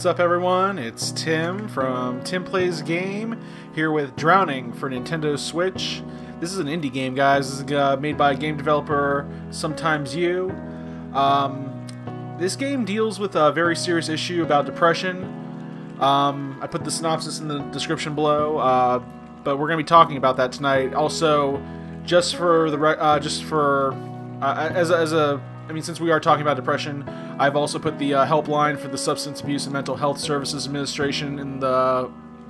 What's up, everyone? It's Tim from TimPlaysAGame, here with Drowning for Nintendo Switch. This is an indie game, guys. This is made by a game developer, Sometimes You. This game deals with a very serious issue about depression. I put the synopsis in the description below, but we're going to be talking about that tonight. Also, just for the since we are talking about depression, I've also put the helpline for the Substance Abuse and Mental Health Services Administration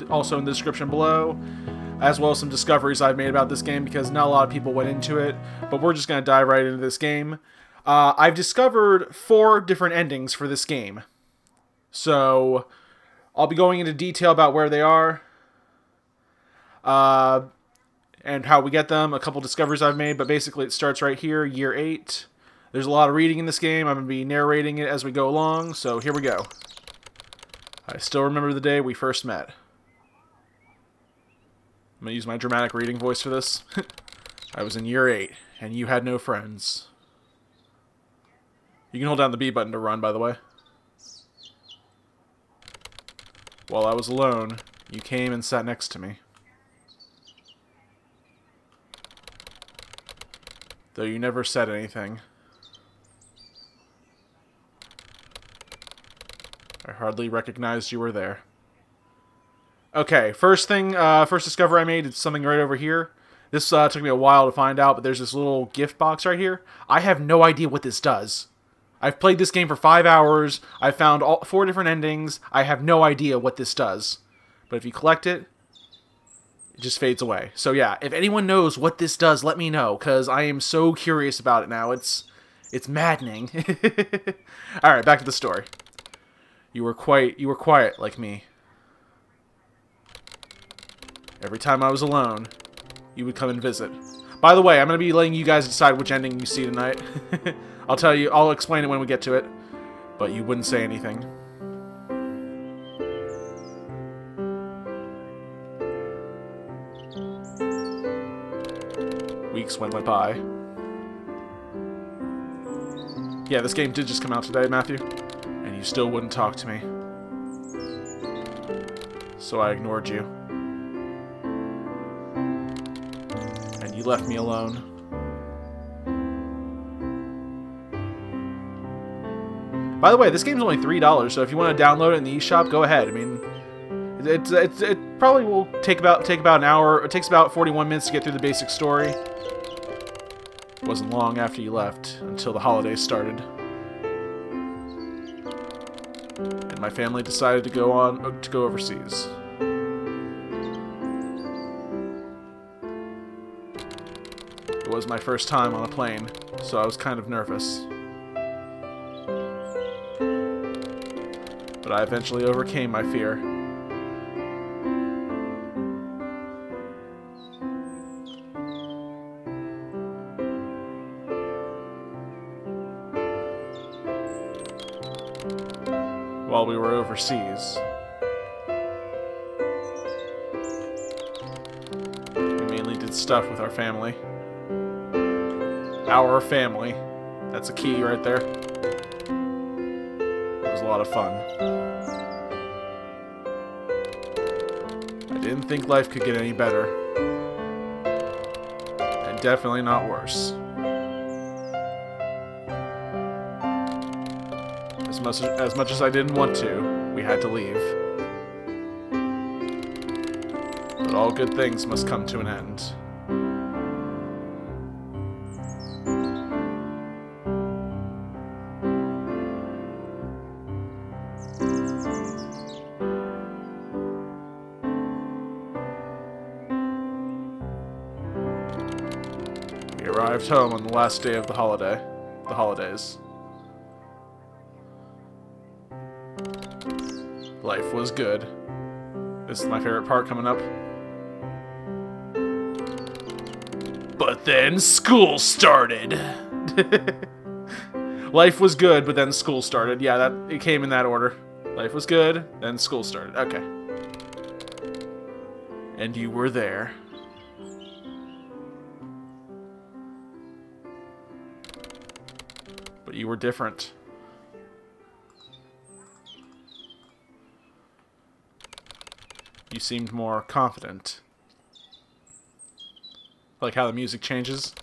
also in the description below, as well as some discoveries I've made about this game because not a lot of people went into it, but we're just going to dive right into this game. I've discovered 4 different endings for this game, so I'll be going into detail about where they are and how we get them, a couple discoveries I've made, but basically it starts right here, year 8. There's a lot of reading in this game. I'm going to be narrating it as we go along, so here we go. I still remember the day we first met. I'm going to use my dramatic reading voice for this. I was in year 8, and you had no friends. You can hold down the B button to run, by the way. While I was alone, you came and sat next to me. Though you never said anything. I hardly recognized you were there. Okay, first discovery I made is something right over here. This took me a while to find out, but there's this little gift box right here. I have no idea what this does. I've played this game for 5 hours. I've found 4 different endings. I have no idea what this does. But if you collect it, it just fades away. So yeah, if anyone knows what this does, let me know, because I am so curious about it now. It's maddening. Alright, back to the story. You were quiet like me. Every time I was alone, you would come and visit. By the way, I'm going to be letting you guys decide which ending you see tonight. I'll explain it when we get to it. But you wouldn't say anything. Weeks went by. Yeah, this game did just come out today, Matthew. And you still wouldn't talk to me. So I ignored you. And you left me alone. By the way, this game's only $3, so if you want to download it in the eShop, go ahead. I mean, it probably will take about an hour. It takes about 41 minutes to get through the basic story. It wasn't long after you left, until the holidays started. And my family decided to go overseas. It was my first time on a plane, so I was kind of nervous. But I eventually overcame my fear. While we were overseas, we mainly did stuff with our family. Our family. That's a key right there. It was a lot of fun. I didn't think life could get any better. And definitely not worse. As much as I didn't want to, we had to leave. But all good things must come to an end. We arrived home on the last day of the holidays. Life was good. This is my favorite part coming up. But then school started. Life was good, but then school started. Yeah, it came in that order. Life was good, then school started. Okay. And you were there. But you were different. You seemed more confident. Like how the music changes.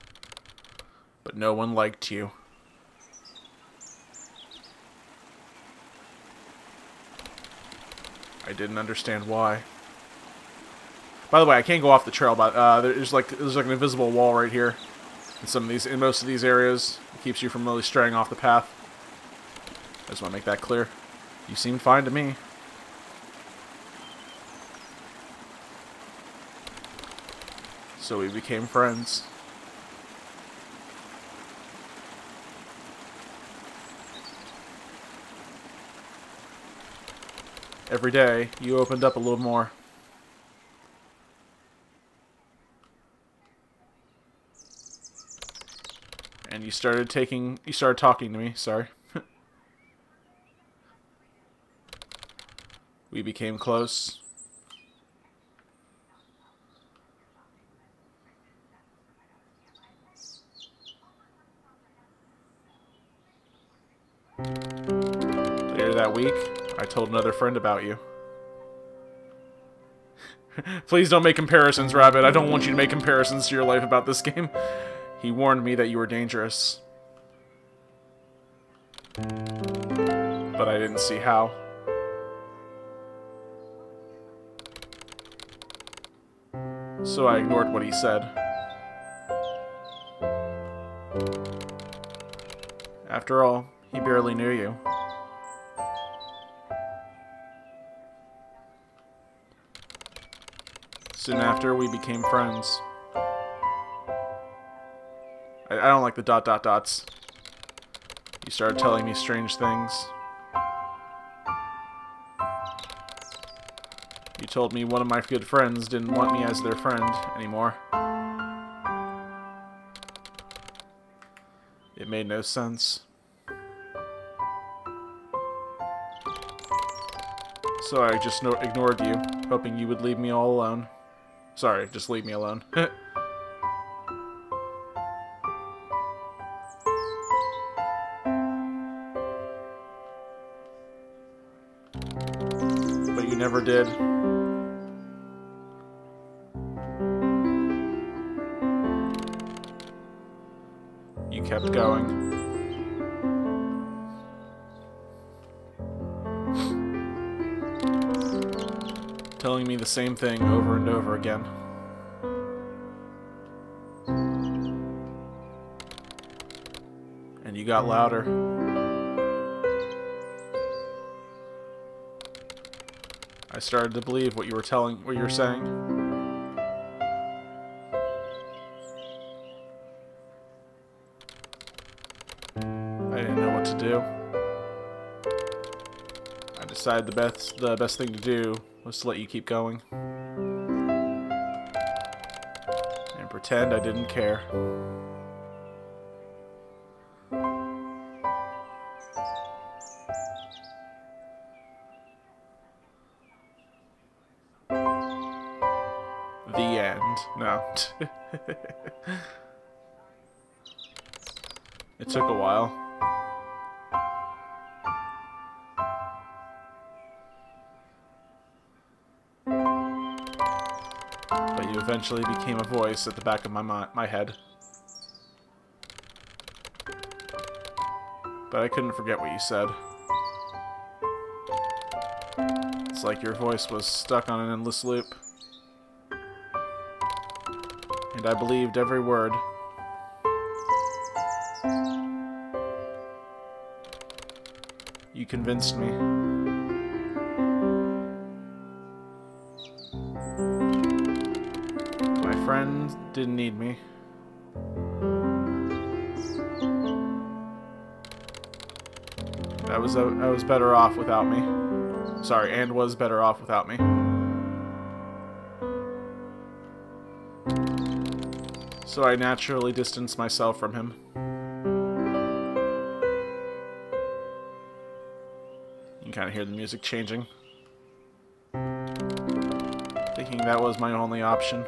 But no one liked you. I didn't understand why. By the way, I can't go off the trail, but there's like an invisible wall right here. In most of these areas, it keeps you from really straying off the path. I just want to make that clear. You seemed fine to me. So we became friends. Every day, you opened up a little more. And you started talking to me, sorry. We became close. Later that week, I told another friend about you. Please don't make comparisons, Rabbit. I don't want you to make comparisons to your life about this game. He warned me that you were dangerous. But I didn't see how. So I ignored what he said. After all, he barely knew you. Soon after, we became friends. I don't like the ... dots. You started telling me strange things. You told me one of my good friends didn't want me as their friend anymore. It made no sense. So I just ignored you, hoping you would leave me all alone. Sorry, just leave me alone. But you never did. You kept going. Telling me the same thing over and over again. And you got louder. I started to believe what you were saying. I didn't know what to do. I decided the best thing to do was to let you keep going. And pretend I didn't care. The end. No. It took a while. But you eventually became a voice at the back of my head. But I couldn't forget what you said. It's like your voice was stuck on an endless loop. And I believed every word. You convinced me. My friend didn't need me. I was better off without me. Sorry, and was better off without me. So I naturally distanced myself from him. You can kind of hear the music changing. Thinking that was my only option.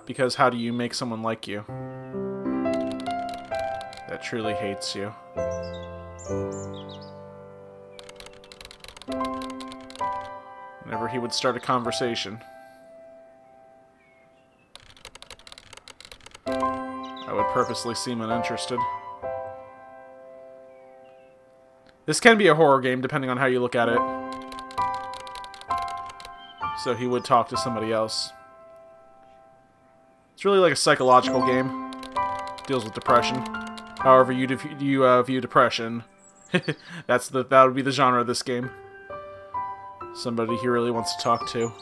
Because how do you make someone like you? that truly hates you. Whenever he would start a conversation, I would purposely seem uninterested. This can be a horror game, depending on how you look at it. So he would talk to somebody else. It's really like a psychological game. Deals with depression. However you view depression, that would be the genre of this game. Somebody he really wants to talk to.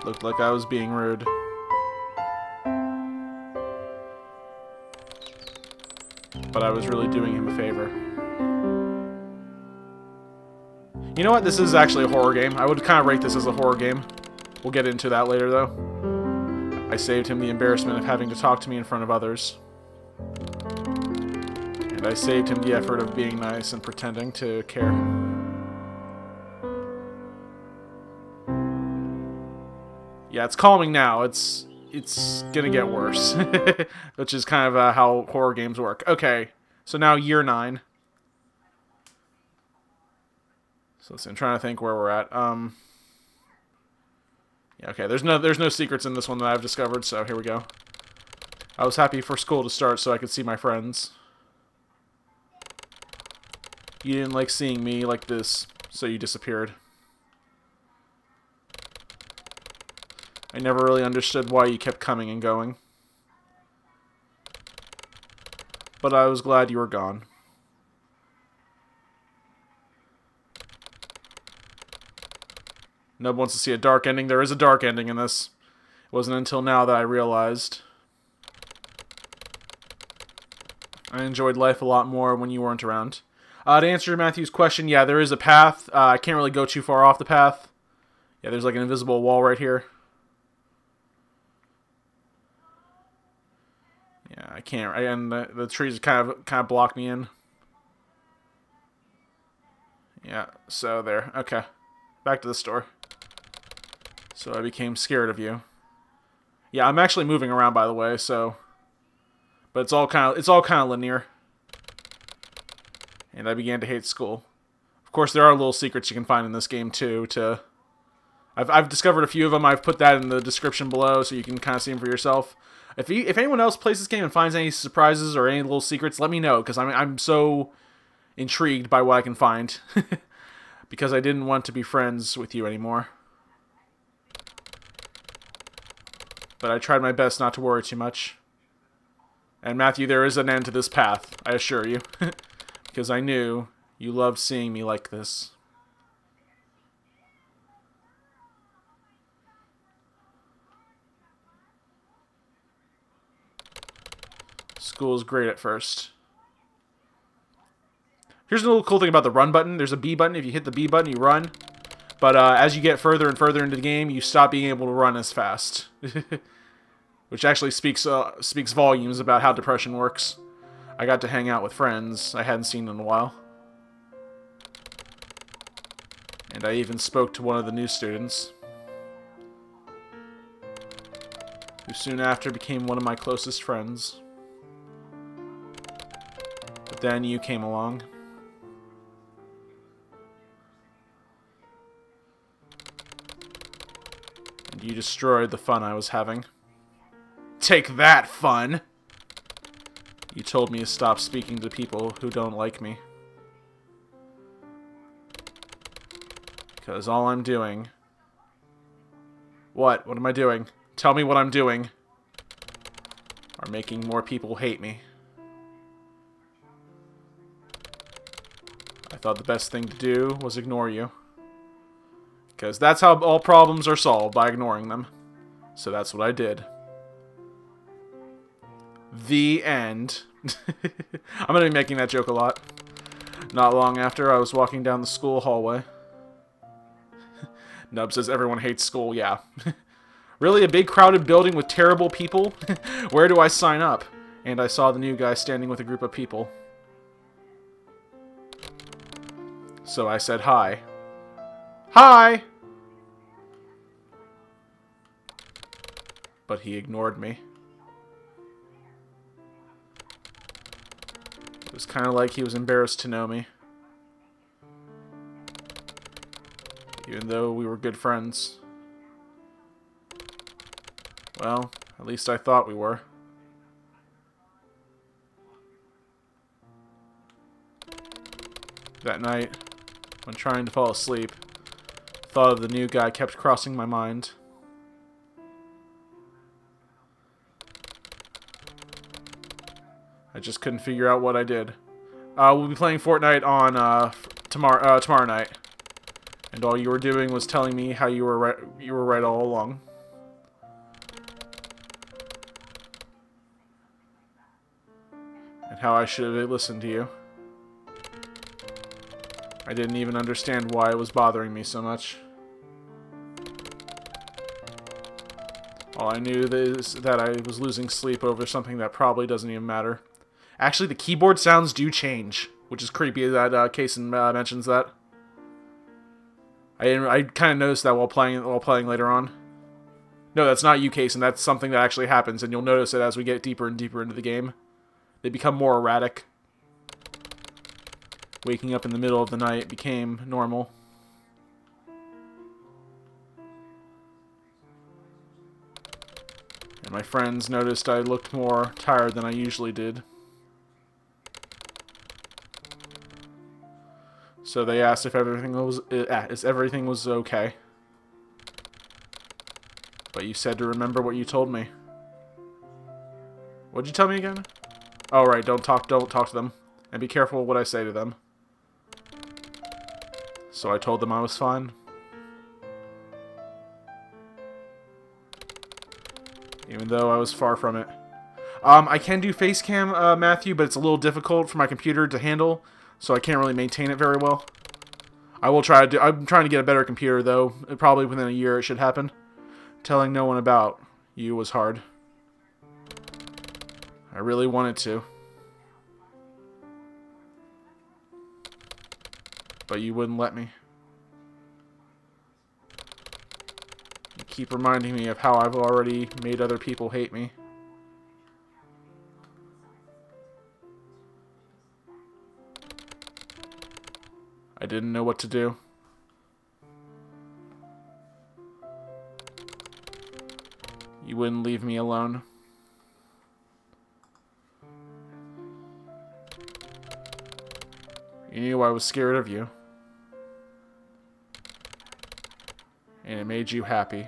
Looked like I was being rude. But I was really doing him a favor. You know what? This is actually a horror game. I would kind of rate this as a horror game. We'll get into that later, though. I saved him the embarrassment of having to talk to me in front of others. And I saved him the effort of being nice and pretending to care. Yeah, it's calming now. It's gonna get worse. Which is kind of how horror games work. Okay, so now year 9. So I'm trying to think where we're at. Yeah, okay, there's no secrets in this one that I've discovered, so here we go. I was happy for school to start so I could see my friends. You didn't like seeing me like this, so you disappeared. I never really understood why you kept coming and going. But I was glad you were gone. Nub wants to see a dark ending. There is a dark ending in this. It wasn't until now that I realized. I enjoyed life a lot more when you weren't around. To answer Matthew's question, yeah, there is a path. I can't really go too far off the path. Yeah, there's like an invisible wall right here. Yeah, I can't. And the trees kind of block me in. Yeah, so there. Okay, back to the store. So I became scared of you. Yeah, I'm actually moving around, by the way. So, but it's all kind of linear. And I began to hate school. Of course, there are little secrets you can find in this game too. I've discovered a few of them. I've put that in the description below, so you can kind of see them for yourself. If anyone else plays this game and finds any surprises or any little secrets, let me know, because I'm so intrigued by what I can find. Because I didn't want to be friends with you anymore. But I tried my best not to worry too much. And Matthew, there is an end to this path, I assure you. Because I knew you loved seeing me like this. School is great at first. Here's a little cool thing about the run button. There's a B button. If you hit the B button, you run. But as you get further and further into the game, you stop being able to run as fast. Which actually speaks volumes about how depression works. I got to hang out with friends I hadn't seen in a while. And I even spoke to one of the new students, who soon after became one of my closest friends. But then you came along. And you destroyed the fun I was having. Take that, fun! You told me to stop speaking to people who don't like me. Because all I'm doing... What? What am I doing? Tell me what I'm doing. Are making more people hate me. I thought the best thing to do was ignore you. Because that's how all problems are solved, by ignoring them. So that's what I did. The end. I'm going to be making that joke a lot. Not long after, I was walking down the school hallway. Nub says everyone hates school. Yeah. Really? A big crowded building with terrible people? Where do I sign up? And I saw the new guy standing with a group of people. So I said hi. Hi! but he ignored me. It was kind of like he was embarrassed to know me. Even though we were good friends. Well, at least I thought we were. That night, when trying to fall asleep, the thought of the new guy kept crossing my mind. I just couldn't figure out what I did. We'll be playing Fortnite on tomorrow night, and all you were doing was telling me how you were right all along. And how I should have listened to you. I didn't even understand why it was bothering me so much. All I knew is that I was losing sleep over something that probably doesn't even matter. Actually, the keyboard sounds do change, which is creepy that Kason mentions that. I kind of noticed that while playing later on. No, that's not you, Kason. That's something that actually happens, and you'll notice it as we get deeper and deeper into the game. They become more erratic. Waking up in the middle of the night became normal. And my friends noticed I looked more tired than I usually did. So they asked if everything was okay. But you said to remember what you told me. What'd you tell me again? Oh right, don't talk to them. And be careful what I say to them. So I told them I was fine. Even though I was far from it. I can do face cam, Matthew, but it's a little difficult for my computer to handle, so I can't really maintain it very well. I will try to I'm trying to get a better computer, though. Probably within a year it should happen. Telling no one about you was hard. I really wanted to. But you wouldn't let me. You keep reminding me of how I've already made other people hate me. I didn't know what to do. You wouldn't leave me alone. You knew I was scared of you. And it made you happy.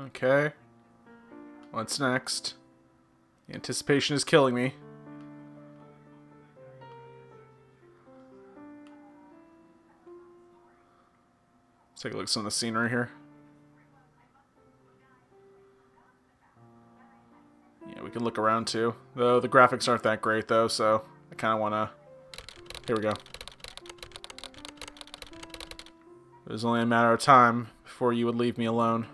Okay. What's next? The anticipation is killing me. Let's take a look at some of the scenery here. Yeah, we can look around too. Though the graphics aren't that great though, so I kind of want to... Here we go. It was only a matter of time before you would leave me alone.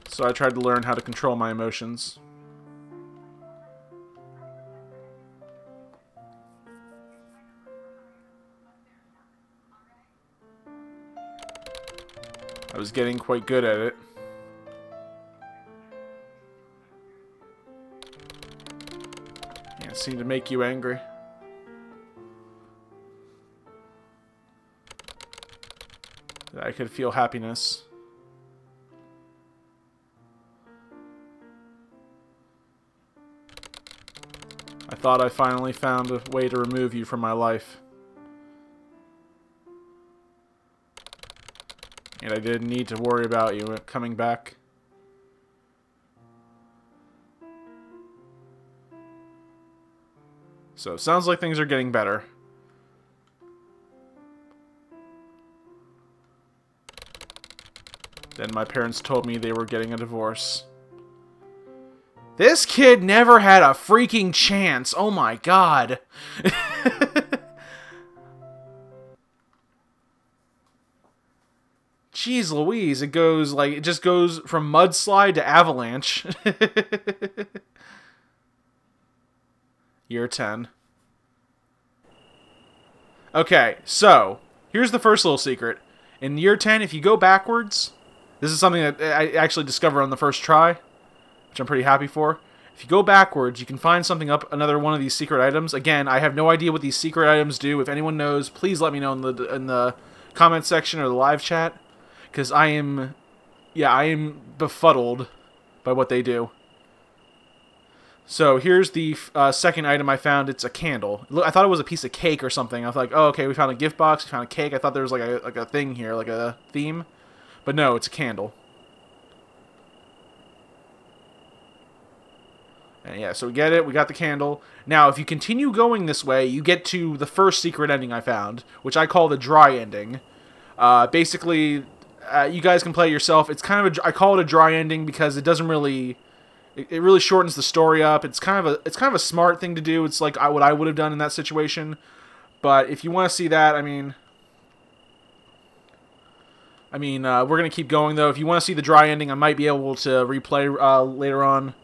So I tried to learn how to control my emotions. I was getting quite good at it. Yeah, it seemed to make you angry. That I could feel happiness. I thought I finally found a way to remove you from my life. And I didn't need to worry about you coming back. So it sounds like things are getting better. Then my parents told me they were getting a divorce. This kid never had a freaking chance. Oh my god. Jeez Louise, it goes, like, it just goes from mudslide to avalanche. Year 10. Okay, so, here's the first little secret. In year 10, if you go backwards, this is something that I actually discovered on the first try, which I'm pretty happy for. If you go backwards, you can find something up, another one of these secret items. Again, I have no idea what these secret items do. If anyone knows, please let me know in the comment section or the live chat, because I am befuddled by what they do. So here's the second item I found. It's a candle. Look, I thought it was a piece of cake or something. I was like, oh, okay, we found a gift box, we found a cake. I thought there was like a thing here, like a theme, but no, it's a candle. And yeah, so we get it. We got the candle. Now, if you continue going this way, you get to the first secret ending I found, which I call the dry ending. Basically, you guys can play it yourself. It's kind of I call it a dry ending because it doesn't really. It really shortens the story up. It's kind of a smart thing to do. It's like what I would have done in that situation. But if you want to see that, I mean, we're gonna keep going though. If you want to see the dry ending, I might be able to replay later on.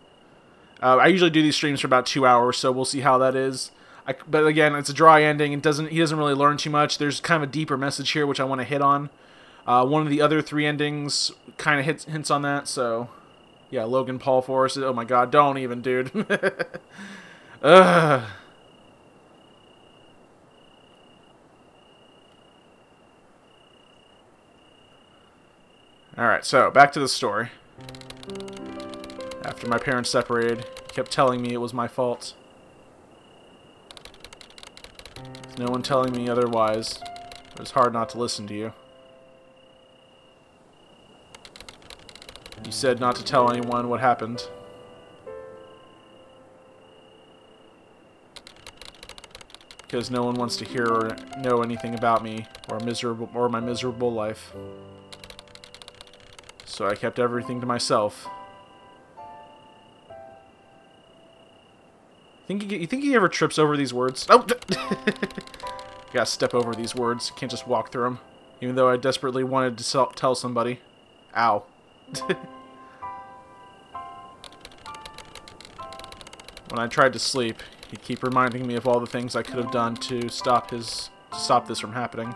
I usually do these streams for about 2 hours, so we'll see how that is. But again, it's a dry ending. He doesn't really learn too much. There's kind of a deeper message here, which I want to hit on. One of the other 3 endings kind of hints on that. So, yeah, Logan Paul Forrest. Oh my God, don't even, dude. Ugh. All right, so back to the story. After my parents separated, he kept telling me it was my fault. With no one telling me otherwise, it was hard not to listen to you. You said not to tell anyone what happened. Because no one wants to hear or know anything about me or my miserable life. So I kept everything to myself. You think he ever trips over these words? Oh! You gotta step over these words. You can't just walk through them. Even though I desperately wanted to tell somebody. Ow. When I tried to sleep, he'd keep reminding me of all the things I could have done to stop this from happening.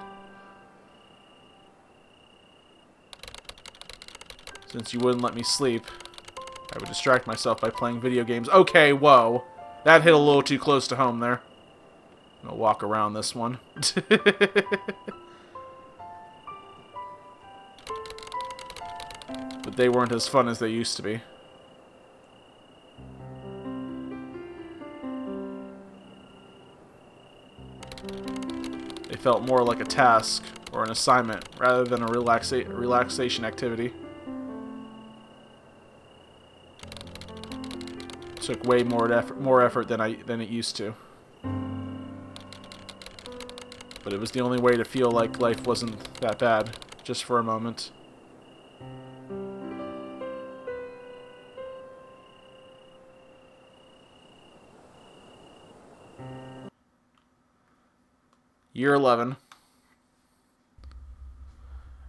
Since you wouldn't let me sleep, I would distract myself by playing video games. Okay, whoa. That hit a little too close to home there. I'm gonna walk around this one. But they weren't as fun as they used to be. They felt more like a task or an assignment rather than a relaxation activity. Took way more effort than it used to. But it was the only way to feel like life wasn't that bad, just for a moment. Year 11.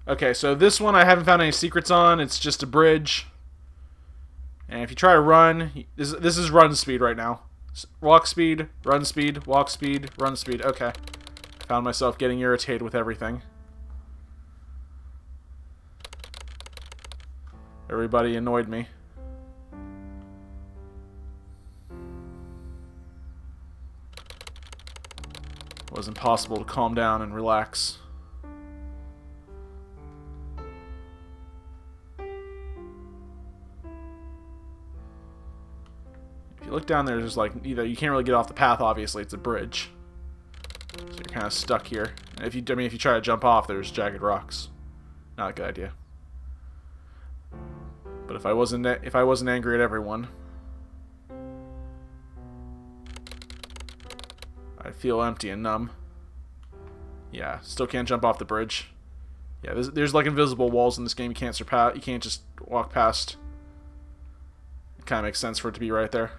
Okay, so this one I haven't found any secrets on. It's just a bridge. And if you try to run, this is run speed right now. Walk speed, run speed, walk speed, run speed. Okay. Found myself getting irritated with everything. Everybody annoyed me. It was impossible to calm down and relax. If you look down there, there's like you can't really get off the path. Obviously, it's a bridge, so you're kind of stuck here. And if you try to jump off, there's jagged rocks. Not a good idea. But if I wasn't angry at everyone, I feel empty and numb. Yeah, still can't jump off the bridge. Yeah, there's like invisible walls in this game you can't surpass. You can't just walk past. It kind of makes sense for it to be right there.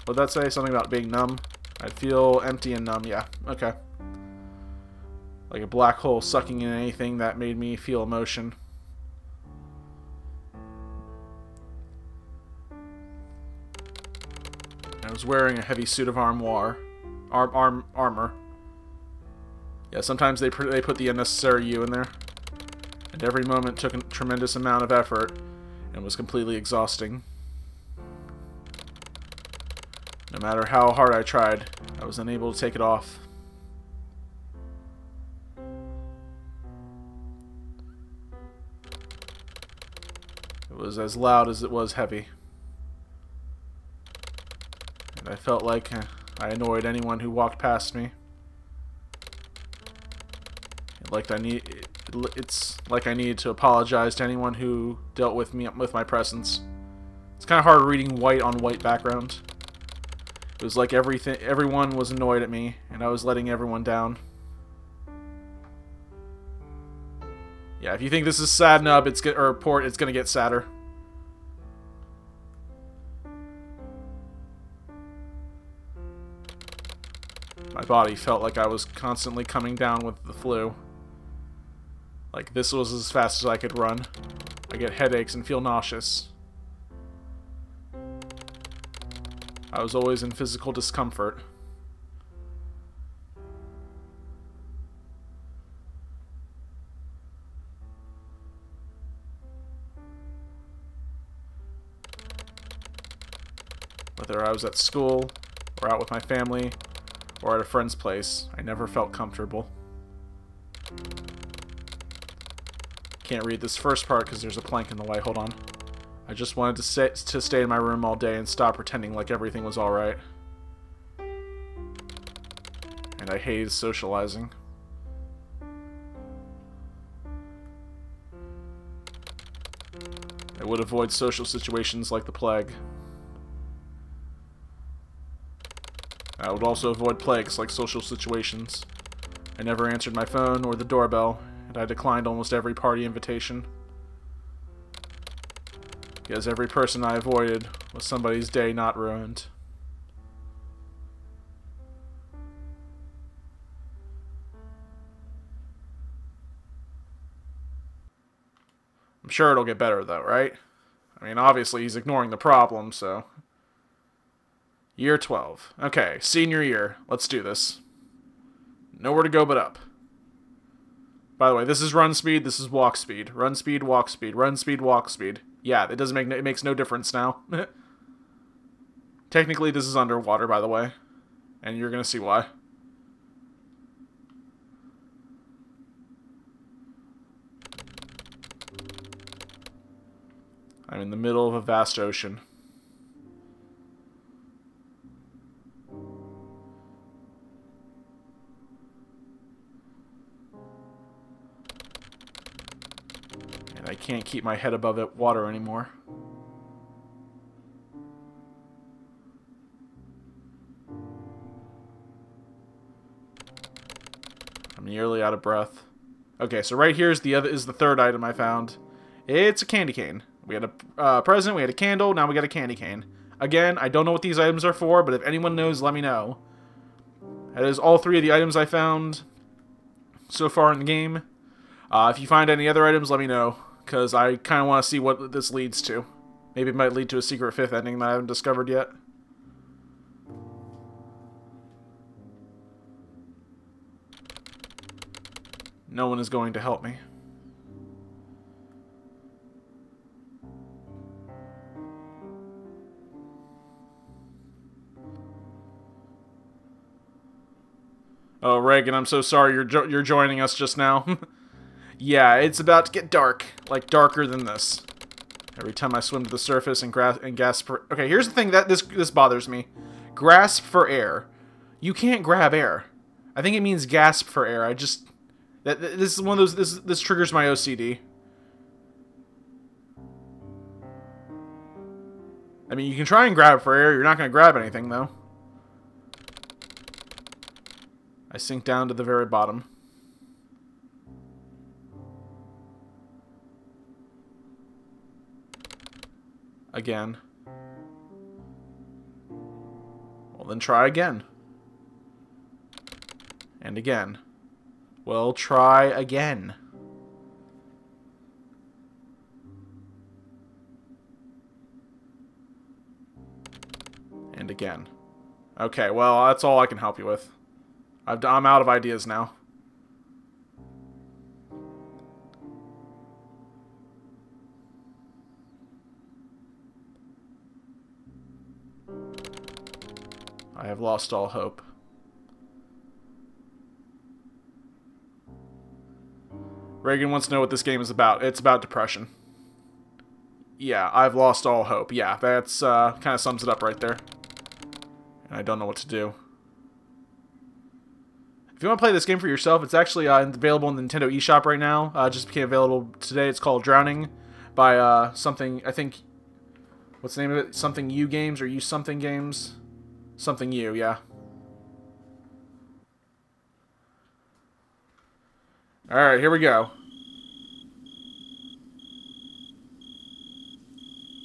Would that say something about being numb? I feel empty and numb. Yeah, okay. Like a black hole sucking in anything that made me feel emotion. I was wearing a heavy suit of armor. Yeah, sometimes they put the unnecessary U in there. And every moment took a tremendous amount of effort and was completely exhausting. No matter how hard I tried, I was unable to take it off. It was as loud as it was heavy. And I felt like I annoyed anyone who walked past me. It's like I needed to apologize to anyone who dealt with me with my presence. It's kind of hard reading white on white background. It was like everyone was annoyed at me, and I was letting everyone down. Yeah, if you think this is sad enough, it's gonna get sadder. My body felt like I was constantly coming down with the flu. Like this was as fast as I could run. I get headaches and feel nauseous. I was always in physical discomfort. Whether I was at school, or out with my family, or at a friend's place, I never felt comfortable. Can't read this first part because there's a plank in the way. Hold on. I just wanted to stay in my room all day and stop pretending like everything was alright. And I hated socializing. I would avoid social situations like the plague. I would also avoid plagues like social situations. I never answered my phone or the doorbell, and I declined almost every party invitation. Because every person I avoided was somebody's day not ruined. I'm sure it'll get better though, right? I mean, obviously he's ignoring the problem, so... Year 12. Okay, senior year. Let's do this. Nowhere to go but up. By the way, this is run speed, this is walk speed. Run speed, walk speed. Run speed, walk speed. Yeah, it makes no difference now. Technically, this is underwater, by the way. And you're gonna see why. I'm in the middle of a vast ocean. And I can't keep my head above the water anymore. I'm nearly out of breath. Okay, so right here is the third item I found. It's a candy cane. We had a present, we had a candle, now we got a candy cane. Again, I don't know what these items are for, but if anyone knows, let me know. That is all three of the items I found so far in the game. If you find any other items, let me know, because I kind of want to see what this leads to. Maybe it might lead to a secret fifth ending that I haven't discovered yet. No one is going to help me. Oh, Reagan, I'm so sorry you're joining us just now. Yeah, it's about to get dark. Like, darker than this. Every time I swim to the surface and gasp for... Okay, here's the thing that this bothers me. Grasp for air. You can't grab air. I think it means gasp for air. This is one of those... This triggers my OCD. I mean, you can try and grab for air. You're not going to grab anything, though. I sink down to the very bottom. Again. Well, then try again. And again. We'll try again. And again. Okay, well, that's all I can help you with. I'm out of ideas now. I have lost all hope. Reagan wants to know what this game is about. It's about depression. Yeah, I've lost all hope. Yeah, that's kind of sums it up right there. And I don't know what to do. If you want to play this game for yourself, it's actually available in the Nintendo eShop right now. Just became available today. It's called Drowning by something, I think, what's the name of it? Something U Games or U Something Games? Something U, yeah. Alright, here we go.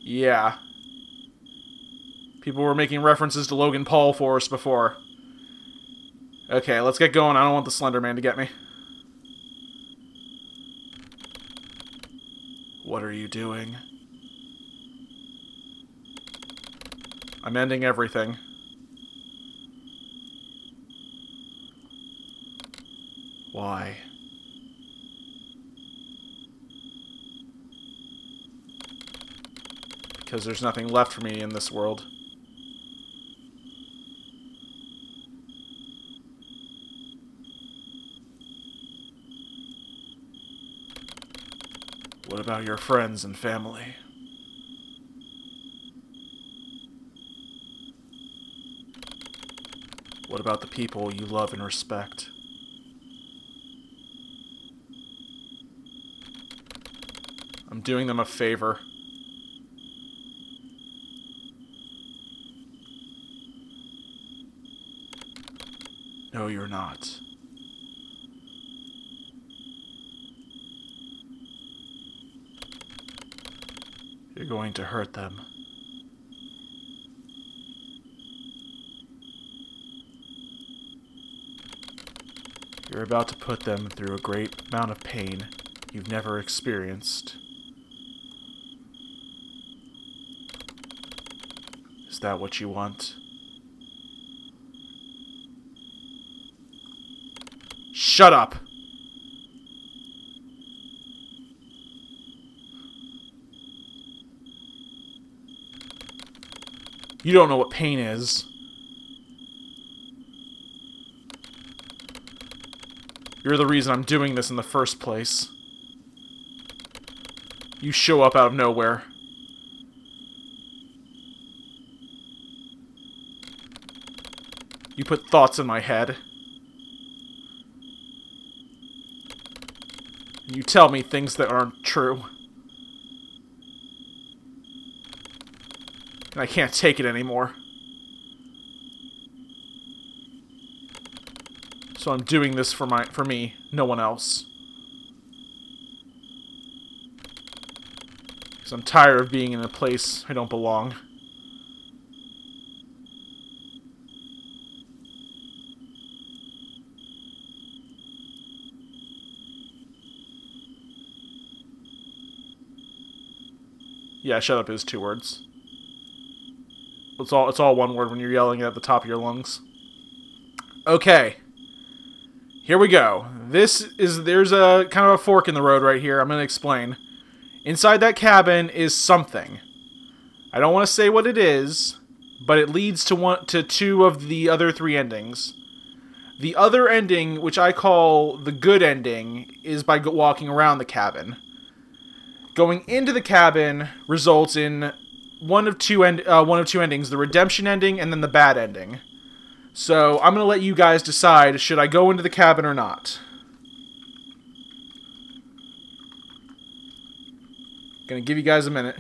Yeah. People were making references to Logan Paul for us before. Okay, let's get going. I don't want the Slender Man to get me. What are you doing? I'm ending everything. Why? Because there's nothing left for me in this world. What about your friends and family? What about the people you love and respect? I'm doing them a favor. No, you're not. You're going to hurt them. You're about to put them through a great amount of pain you've never experienced. Is that what you want? Shut up! You don't know what pain is. You're the reason I'm doing this in the first place. You show up out of nowhere. You put thoughts in my head. You tell me things that aren't true. And I can't take it anymore. So I'm doing this for me, no one else. Because I'm tired of being in a place I don't belong. Yeah, shut up is 2 words. It's all 1 word when you're yelling at the top of your lungs. Okay. Here we go. There's a kind of a fork in the road right here. I'm going to explain. Inside that cabin is something. I don't want to say what it is, but it leads to 2 of the other 3 endings. The other ending, which I call the good ending, is by walking around the cabin. Going into the cabin results in one of two endings, the redemption ending and then the bad ending. So I'm going to let you guys decide, should I go into the cabin or not? Gonna give you guys a minute.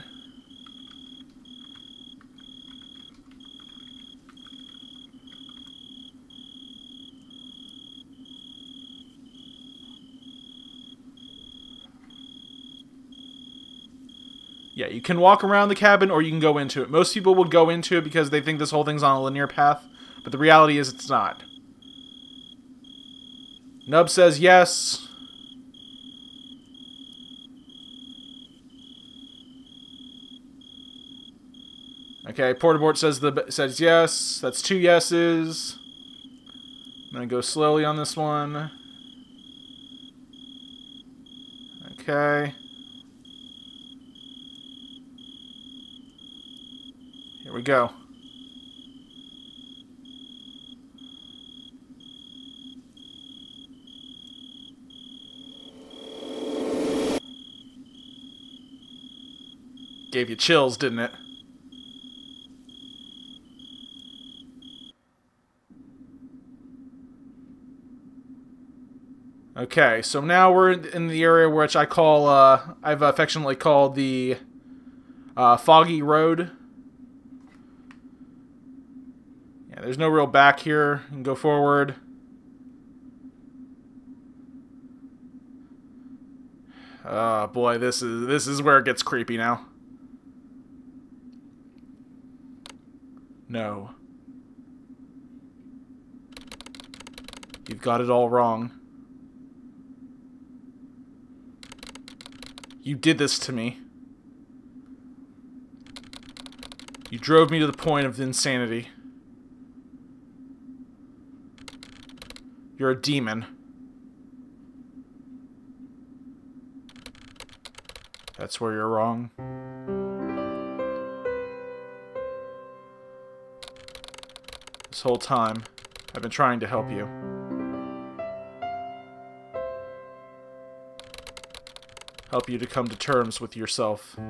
Yeah, you can walk around the cabin or you can go into it. Most people would go into it because they think this whole thing's on a linear path, but the reality is it's not. Nub says yes. Okay, Portabort says yes. That's 2 yeses. I'm gonna go slowly on this one. Okay. Here we go. Gave you chills, didn't it? Okay, so now we're in the area which I call, I've affectionately called the Foggy Road. Yeah, there's no real back here. You can go forward. Oh boy, this is where it gets creepy now. No. You've got it all wrong. You did this to me. You drove me to the point of insanity. You're a demon. That's where you're wrong. This whole time, I've been trying to help you. Help you to come to terms with yourself. I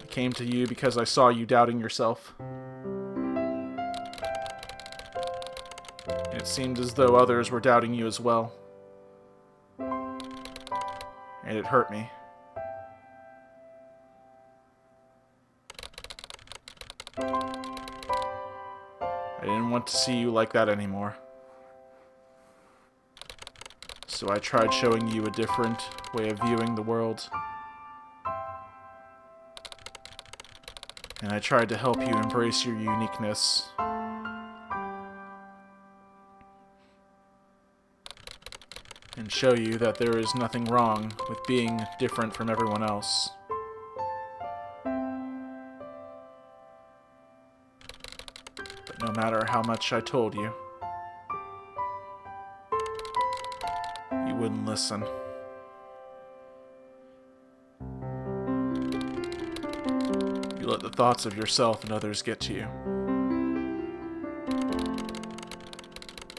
came to you because I saw you doubting yourself. It seemed as though others were doubting you as well. And it hurt me. I didn't want to see you like that anymore. So I tried showing you a different way of viewing the world. And I tried to help you embrace your uniqueness. And show you that there is nothing wrong with being different from everyone else. But no matter how much I told you, you wouldn't listen. You let the thoughts of yourself and others get to you.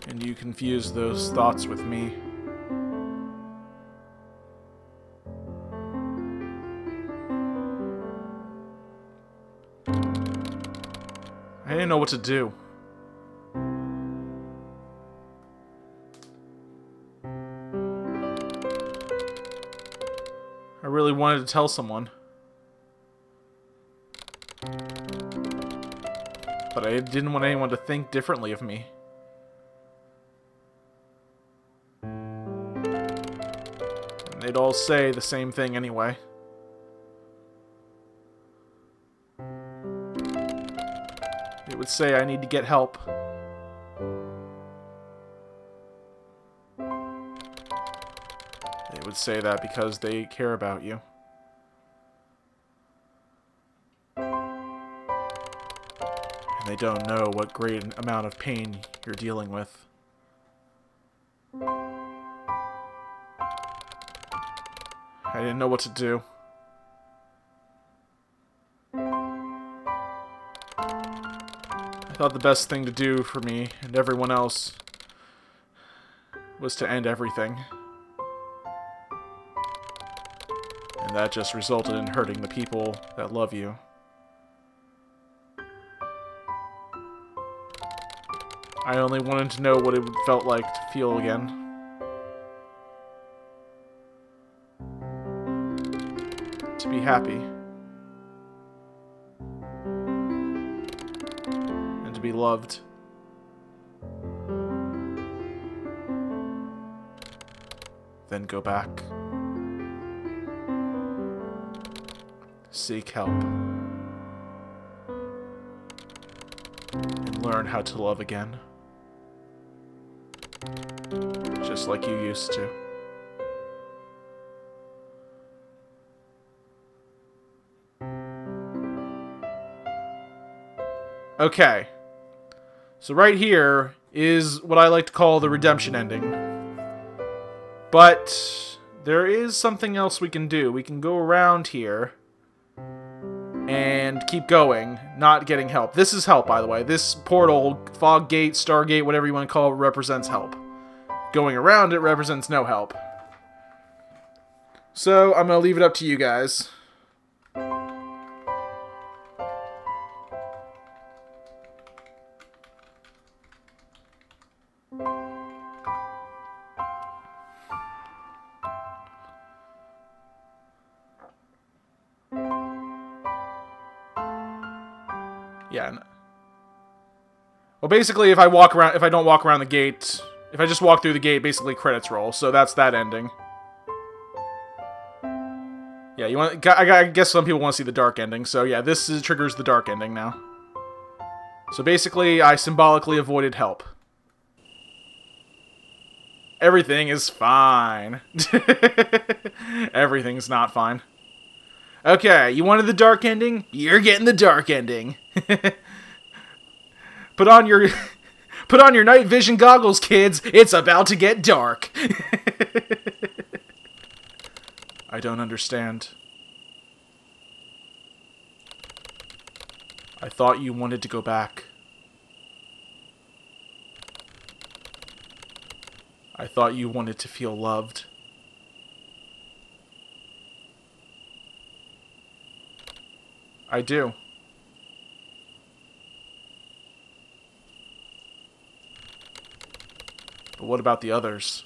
And you confuse those thoughts with me. I didn't know what to do. I really wanted to tell someone. But I didn't want anyone to think differently of me. And they'd all say the same thing anyway. They would say I need to get help. They would say that because they care about you. And they don't know what great amount of pain you're dealing with. I didn't know what to do. I thought the best thing to do for me and everyone else was to end everything. And that just resulted in hurting the people that love you. I only wanted to know what it felt like to feel again. To be happy. And to be loved. Then go back. Seek help. and learn how to love again. Just like you used to. Okay. So right here is what I like to call the redemption ending. But there is something else we can do. We can go around here and keep going, not getting help. This is help, by the way. This portal, fog gate, stargate, whatever you want to call it, represents help. Going around it represents no help. So I'm going to leave it up to you guys. Yeah. Well, basically, if I don't walk around the gate, if I just walk through the gate, basically credits roll. So that's that ending. Yeah, I guess some people want to see the dark ending. So yeah, triggers the dark ending now. So basically, I symbolically avoided help. Everything is fine. Everything's not fine. Okay, you wanted the dark ending? You're getting the dark ending. Put on your night vision goggles, kids. It's about to get dark. I don't understand. I thought you wanted to go back. I thought you wanted to feel loved. I do. But what about the others?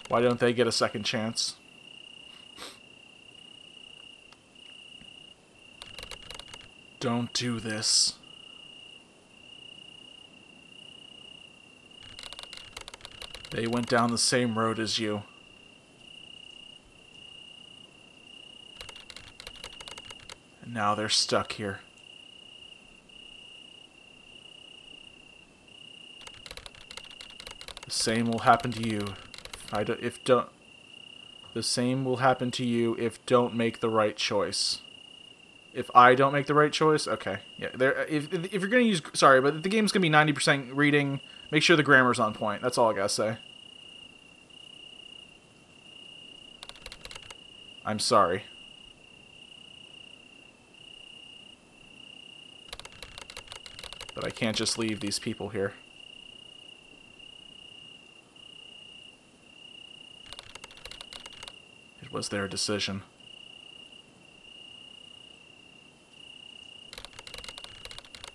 Why don't they get a second chance? Don't do this. They went down the same road as you. And now they're stuck here. The same will happen to you The same will happen to you if don't make the right choice. If I don't make the right choice? Okay. Yeah, if you're going to use... Sorry, but the game's going to be 90% reading. Make sure the grammar's on point. That's all I gotta say. I'm sorry. But I can't just leave these people here. It was their decision.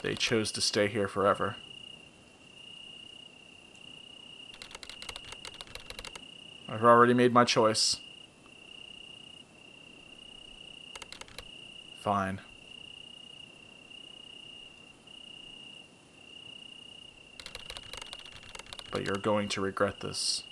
They chose to stay here forever. I've already made my choice. Fine. But you're going to regret this.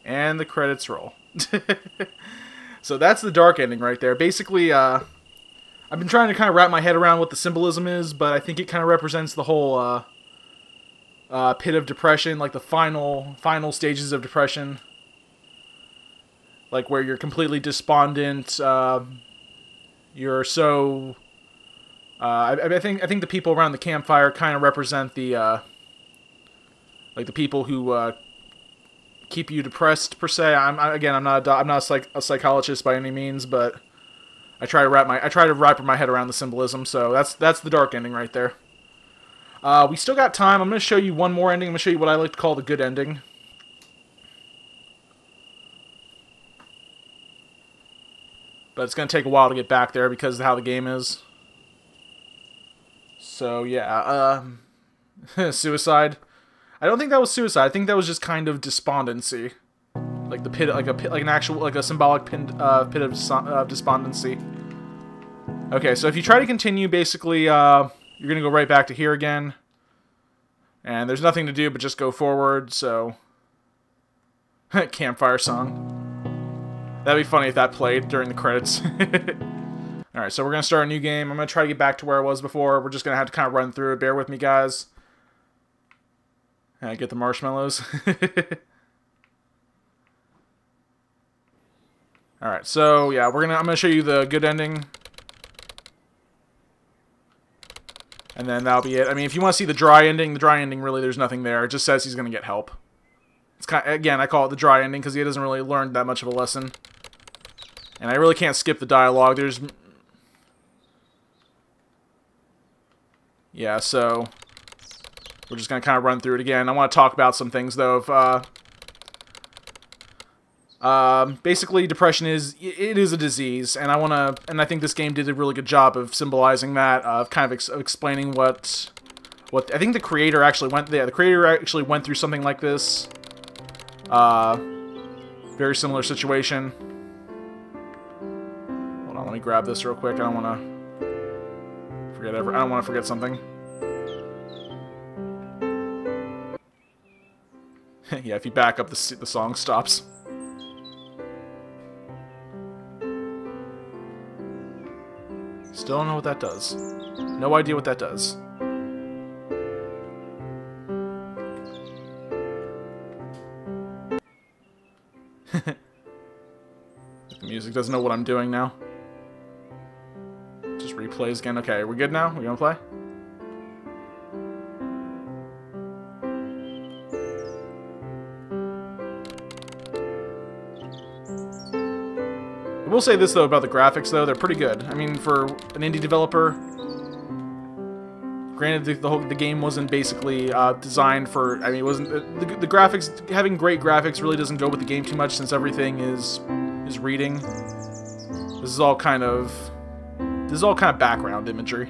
And the credits roll. So that's the dark ending right there. Basically, I've been trying to kind of wrap my head around what the symbolism is, but I think it kind of represents the whole pit of depression, like the final stages of depression. Like where you're completely despondent. You're so... I think the people around the campfire kind of represent the like the people who keep you depressed per se. I'm not a psychologist by any means, but I try to wrap my head around the symbolism. So that's the dark ending right there. We still got time. I'm going to show you one more ending. I'm going to show you what I like to call the good ending. But it's going to take a while to get back there because of how the game is. So yeah, Suicide. I don't think that was suicide. I think that was just kind of despondency. Like the pit, like an actual, like a symbolic pit of despondency. Okay, so if you try to continue, basically, you're gonna go right back to here again. And there's nothing to do but just go forward, so... Campfire song. That'd be funny if that played during the credits. Alright, so we're gonna start a new game. I'm gonna try to get back to where I was before. We're just gonna have to kind of run through it. Bear with me, guys. Get the marshmallows. Alright, so yeah, I'm gonna show you the good ending. And then that'll be it. I mean, if you want to see the dry ending really, there's nothing there. It just says he's gonna get help. It's kind of, again, I call it the dry ending because he doesn't really learn that much of a lesson. And I really can't skip the dialogue. Yeah, so we're just gonna kind of run through it again. I want to talk about some things though. Basically, depression is a disease, and I think this game did a really good job of symbolizing that, of kind of explaining what I think the creator actually went. Yeah, the creator actually went through something like this. Very similar situation. Hold on, let me grab this real quick. I don't want to forget something. Yeah, if you back up, the song stops. Still don't know what that does. No idea what that does. The music doesn't know what I'm doing now. Just replays again. Okay, we're good now? We gonna play? I will say this though about the graphics though, they're pretty good. I mean, for an indie developer, granted the game wasn't basically designed for, I mean, it wasn't, the graphics, having great graphics really doesn't go with the game too much since everything is reading. This is all kind of background imagery.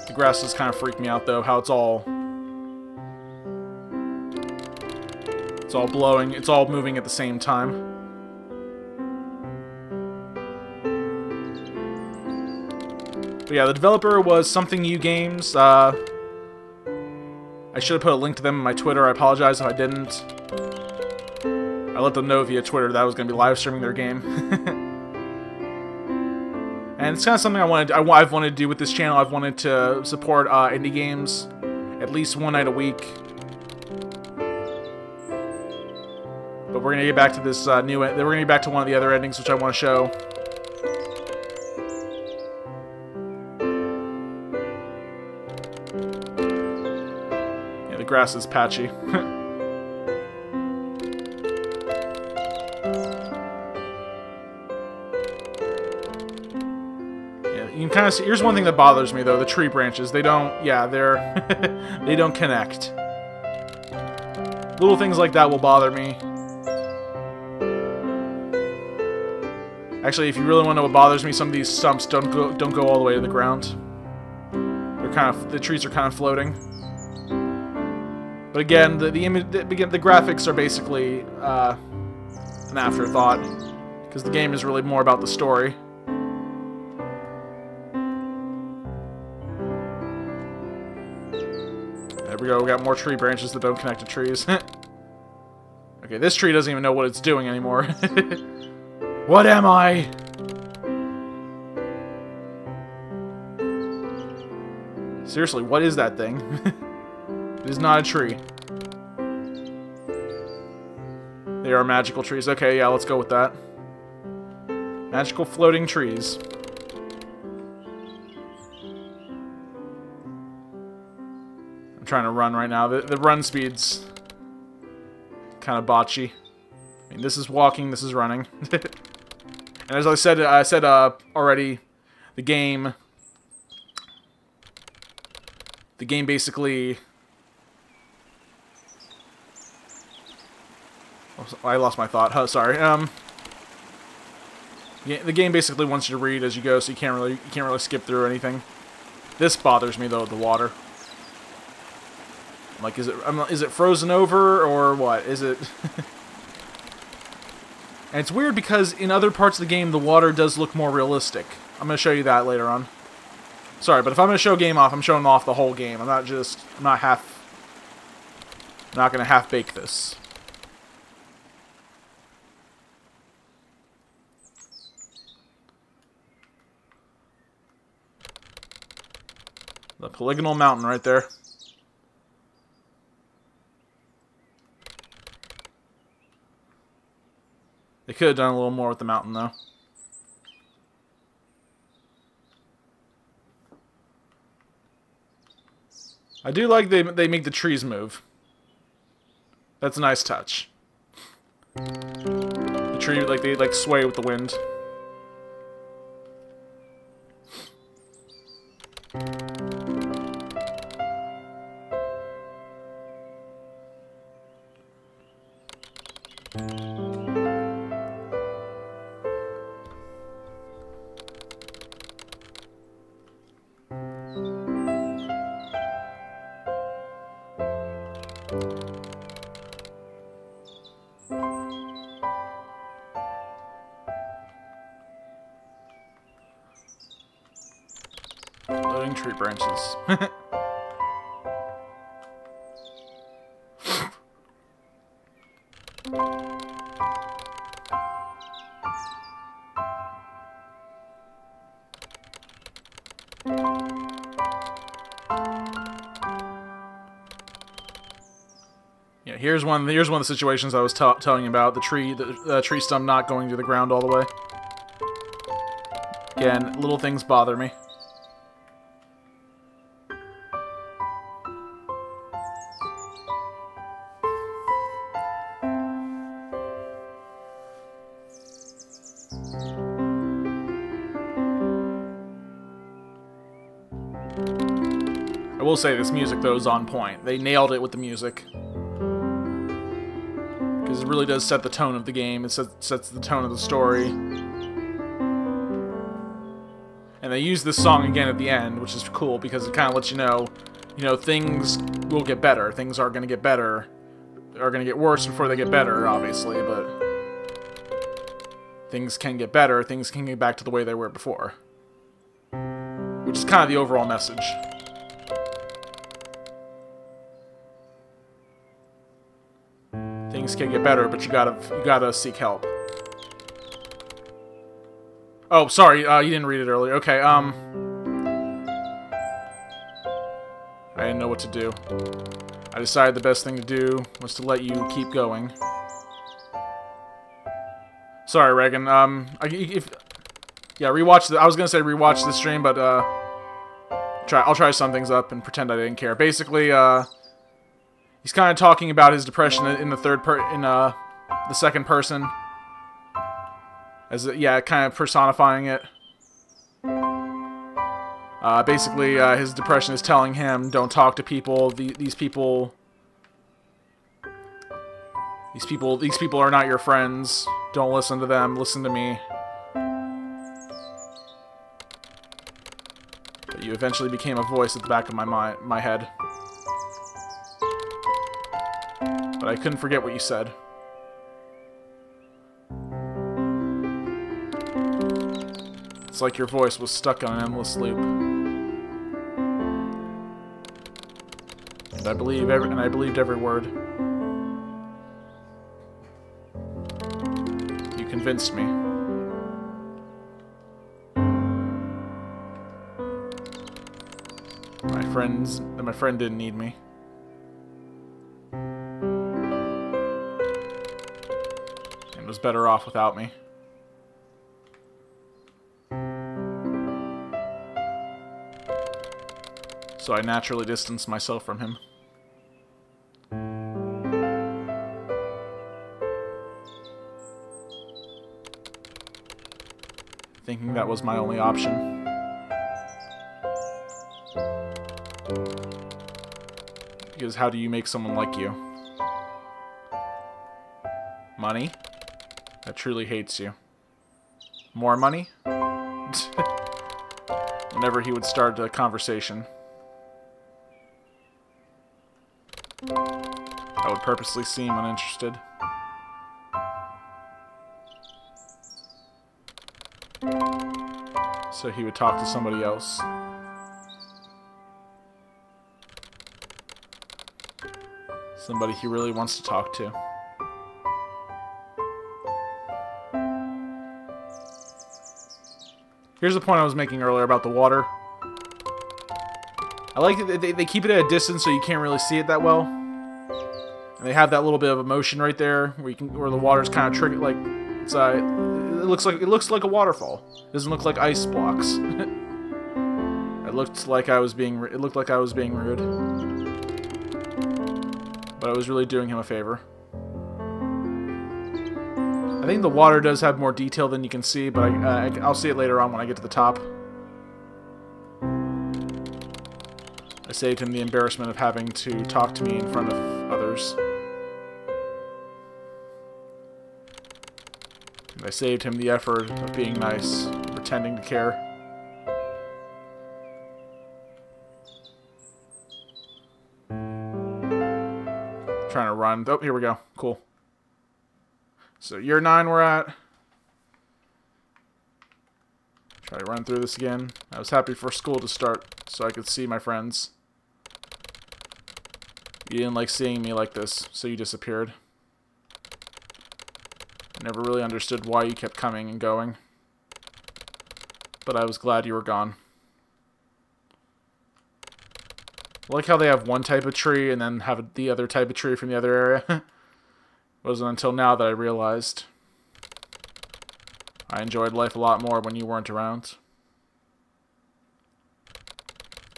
The grasses kind of freak me out though, how it's all blowing, it's all moving at the same time. But yeah, the developer was Something You Games. I should have put a link to them on my Twitter. I apologize if I didn't. I let them know via Twitter that I was going to be live streaming their game. And it's kind of something I've wanted to do with this channel. I've wanted to support indie games at least one night a week. But we're gonna get back to this we're gonna get back to one of the other endings, which I want to show. Yeah, the grass is patchy. You can kind of see, here's one thing that bothers me though, the tree branches. They don't, yeah, they don't connect. Little things like that will bother me. Actually, if you really want to know what bothers me, some of these stumps don't go all the way to the ground. The trees are kind of floating. But again, the graphics are basically an afterthought, because the game is really more about the story. There we go, we got more tree branches that don't connect to trees. Okay, this tree doesn't even know what it's doing anymore. What am I? Seriously, what is that thing? It is not a tree. They are magical trees. Okay, yeah, let's go with that. Magical floating trees. I'm trying to run right now. The run speed's kind of botchy. I mean, this is walking, this is running. And as I said already, the game basically... I lost my thought. Oh, sorry. The game basically wants you to read as you go, so you can't really skip through anything. This bothers me though, the water. Like, is it frozen over or what? Is it? And it's weird because in other parts of the game, the water does look more realistic. I'm gonna show you that later on. Sorry, but if I'm gonna show game off, I'm showing off the whole game. I'm not gonna half bake this. The polygonal mountain right there. They could have done a little more with the mountain, though. I do like they make the trees move. That's a nice touch. The tree, like, they like sway with the wind. Loading tree branches. Yeah, here's one of the situations I was telling you about. The tree stump not going to the ground all the way. Again, little things bother me. I will say this music, though, is on point. They nailed it with the music. Because it really does set the tone of the game. It sets the tone of the story. And they use this song again at the end, which is cool, because it kind of lets you know, things will get better. Things are going to get better. Are going to get worse before they get better, obviously, but things can get better. Things can get back to the way they were before. Which is kind of the overall message. Things can get better, but you gotta seek help. Oh, sorry, you didn't read it earlier. Okay, I didn't know what to do. I decided the best thing to do was to let you keep going. Sorry, Reagan. Rewatch the. I was gonna say rewatch the stream, but I'll try some things up and pretend I didn't care. Basically, he's kind of talking about his depression in the the second person, as kind of personifying it. Basically, his depression is telling him, "Don't talk to people. These people are not your friends. Don't listen to them. Listen to me." But you eventually became a voice at the back of my head. But I couldn't forget what you said. It's like your voice was stuck on an endless loop. And I believed every word. You convinced me. My friend didn't need me. And was better off without me. So I naturally distanced myself from him. Thinking that was my only option. Because how do you make someone like you? Money. That truly hates you. More money? Whenever he would start a conversation, I would purposely seem uninterested. So he would talk to somebody else. Somebody he really wants to talk to. Here's the point I was making earlier about the water. I like that they keep it at a distance so you can't really see it that well. And they have that little bit of emotion right there where the water's kind of triggered, like it's it looks like a waterfall. It doesn't look like ice blocks. It looked like I was being rude. But I was really doing him a favor. I think the water does have more detail than you can see, but I'll see it later on when I get to the top. I saved him the embarrassment of having to talk to me in front of others. And I saved him the effort of being nice, pretending to care. Trying to run. Oh, here we go. Cool. So year 9 we're at. Try to run through this again. I was happy for school to start so I could see my friends. You didn't like seeing me like this, so you disappeared. I never really understood why you kept coming and going. But I was glad you were gone. I like how they have one type of tree and then have the other type of tree from the other area. It wasn't until now that I realized I enjoyed life a lot more when you weren't around.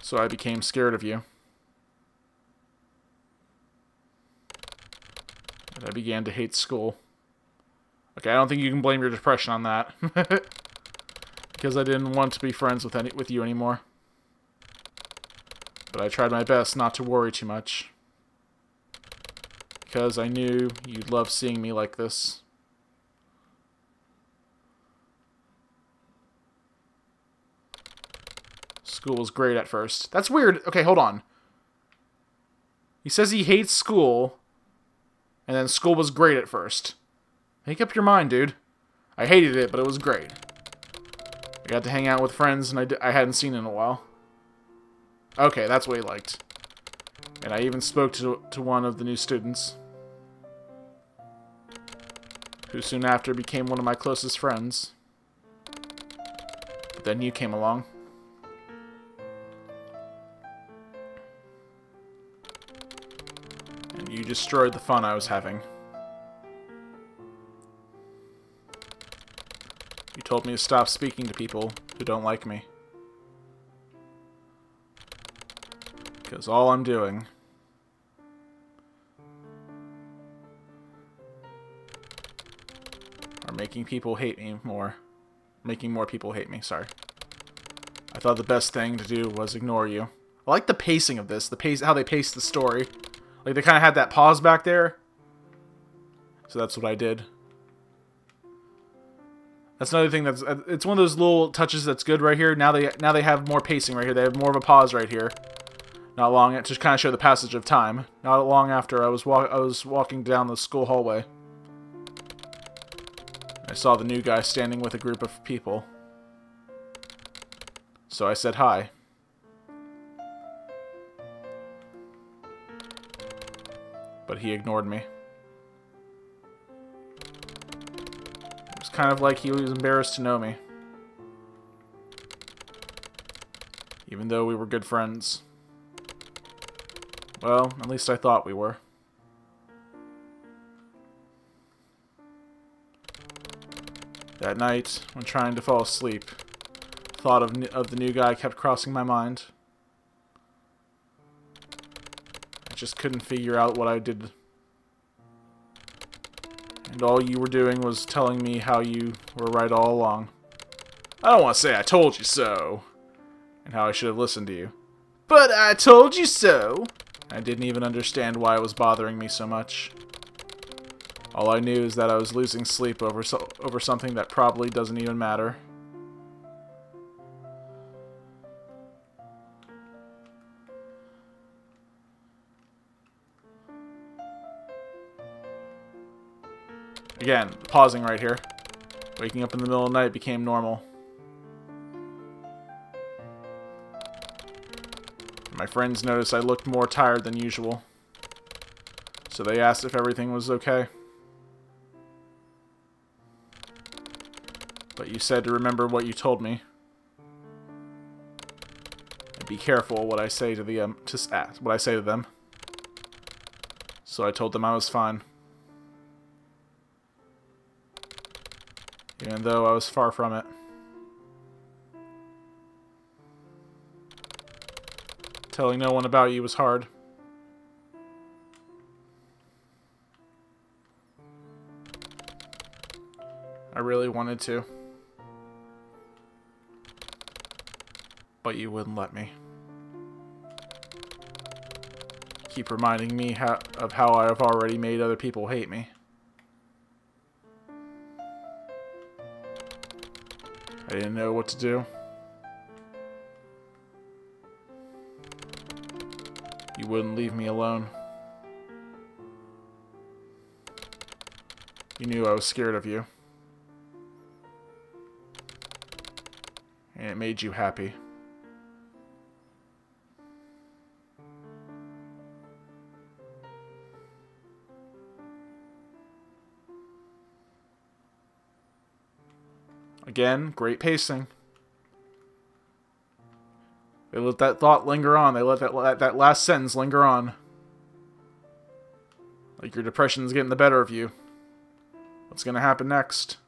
So I became scared of you. And I began to hate school. Okay, I don't think you can blame your depression on that. Because I didn't want to be friends with you anymore. But I tried my best not to worry too much. Because I knew you'd love seeing me like this. School was great at first. That's weird. Okay, hold on. He says he hates school, and then school was great at first. Make up your mind, dude. I hated it, but it was great. I got to hang out with friends and I hadn't seen in a while. Okay, that's what he liked. And I even spoke to one of the new students, who soon after became one of my closest friends. But then you came along. And you destroyed the fun I was having. You told me to stop speaking to people who don't like me. Because all I'm doing are making people hate me more. Making more people hate me, sorry. I thought the best thing to do was ignore you. I like the pacing of this, how they pace the story. Like, they kind of had that pause back there. So that's what I did. That's another thing it's one of those little touches that's good right here. Now they have more pacing right here. They have more of a pause right here. Not long, to kind of show the passage of time. Not long after, I was walking down the school hallway. I saw the new guy standing with a group of people. So I said hi. But he ignored me. It was kind of like he was embarrassed to know me. Even though we were good friends. Well, at least I thought we were. That night, when trying to fall asleep, thought of the new guy kept crossing my mind. I just couldn't figure out what I did. And all you were doing was telling me how you were right all along. I don't want to say I told you so, and how I should have listened to you. But I told you so! I didn't even understand why it was bothering me so much. All I knew is that I was losing sleep over something that probably doesn't even matter. Again, pausing right here. Waking up in the middle of the night became normal. My friends noticed I looked more tired than usual. So they asked if everything was okay. But you said to remember what you told me. And be careful what I say to them. So I told them I was fine. Even though I was far from it. Telling no one about you was hard. I really wanted to. But you wouldn't let me. Keep reminding me of how I have already made other people hate me. I didn't know what to do. You wouldn't leave me alone. You knew I was scared of you. And it made you happy. Again, great pacing. They let that thought linger on. They let that last sentence linger on. Like your depression's getting the better of you. What's going to happen next?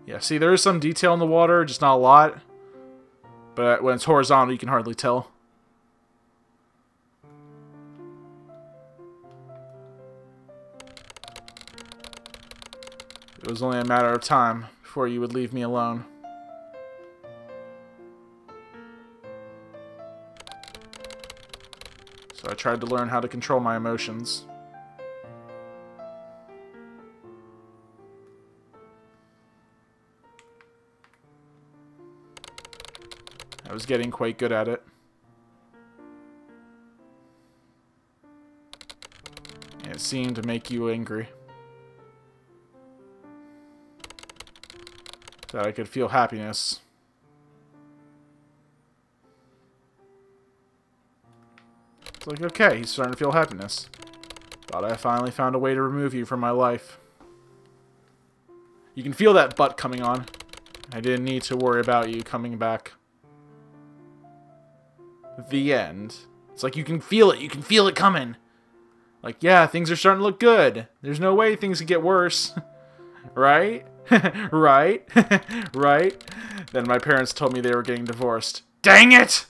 Yeah, see, there is some detail in the water, just not a lot. But when it's horizontal, you can hardly tell. It was only a matter of time before you would leave me alone. So I tried to learn how to control my emotions. I was getting quite good at it. And it seemed to make you angry. That I could feel happiness. It's like, okay, he's starting to feel happiness. Thought I finally found a way to remove you from my life. You can feel that butt coming on. I didn't need to worry about you coming back. The end. It's like you can feel it. You can feel it coming. Like, yeah, things are starting to look good. There's no way things could get worse. Right? Right? Right? Then my parents told me they were getting divorced. Dang it!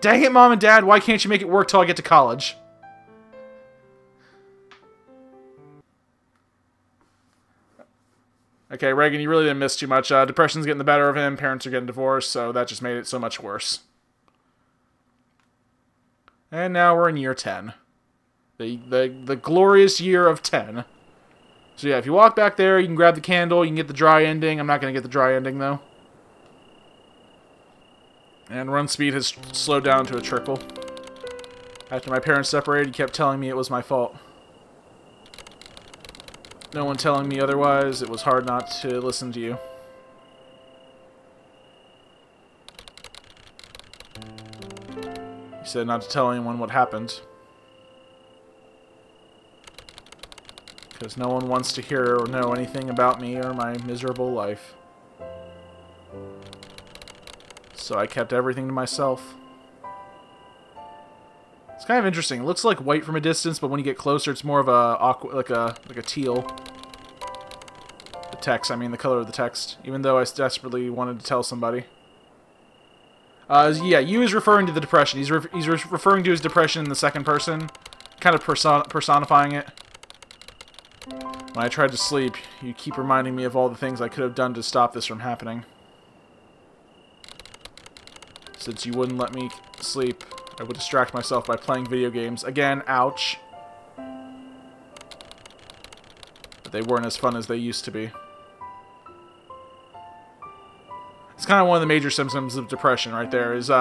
Dang it, Mom and Dad, why can't you make it work till I get to college? Okay, Reagan, you really didn't miss too much. Depression's getting the better of him, parents are getting divorced, so that just made it so much worse. And now we're in year 10. The glorious year of 10. So yeah, if you walk back there, you can grab the candle, you can get the dry ending. I'm not going to get the dry ending, though. And run speed has slowed down to a trickle. After my parents separated, he kept telling me it was my fault. No one telling me otherwise, it was hard not to listen to you. He said not to tell anyone what happened. Because no one wants to hear or know anything about me or my miserable life. So I kept everything to myself. It's kind of interesting. It looks like white from a distance, but when you get closer, it's more of like a teal. The text, I mean the color of the text. Even though I desperately wanted to tell somebody. Yeah, you is referring to the depression. He's referring to his depression in the second person, kind of personifying it. When I tried to sleep, you keep reminding me of all the things I could have done to stop this from happening. Since you wouldn't let me sleep, I would distract myself by playing video games. Again, ouch. They weren't as fun as they used to be. It's kind of one of the major symptoms of depression right there, is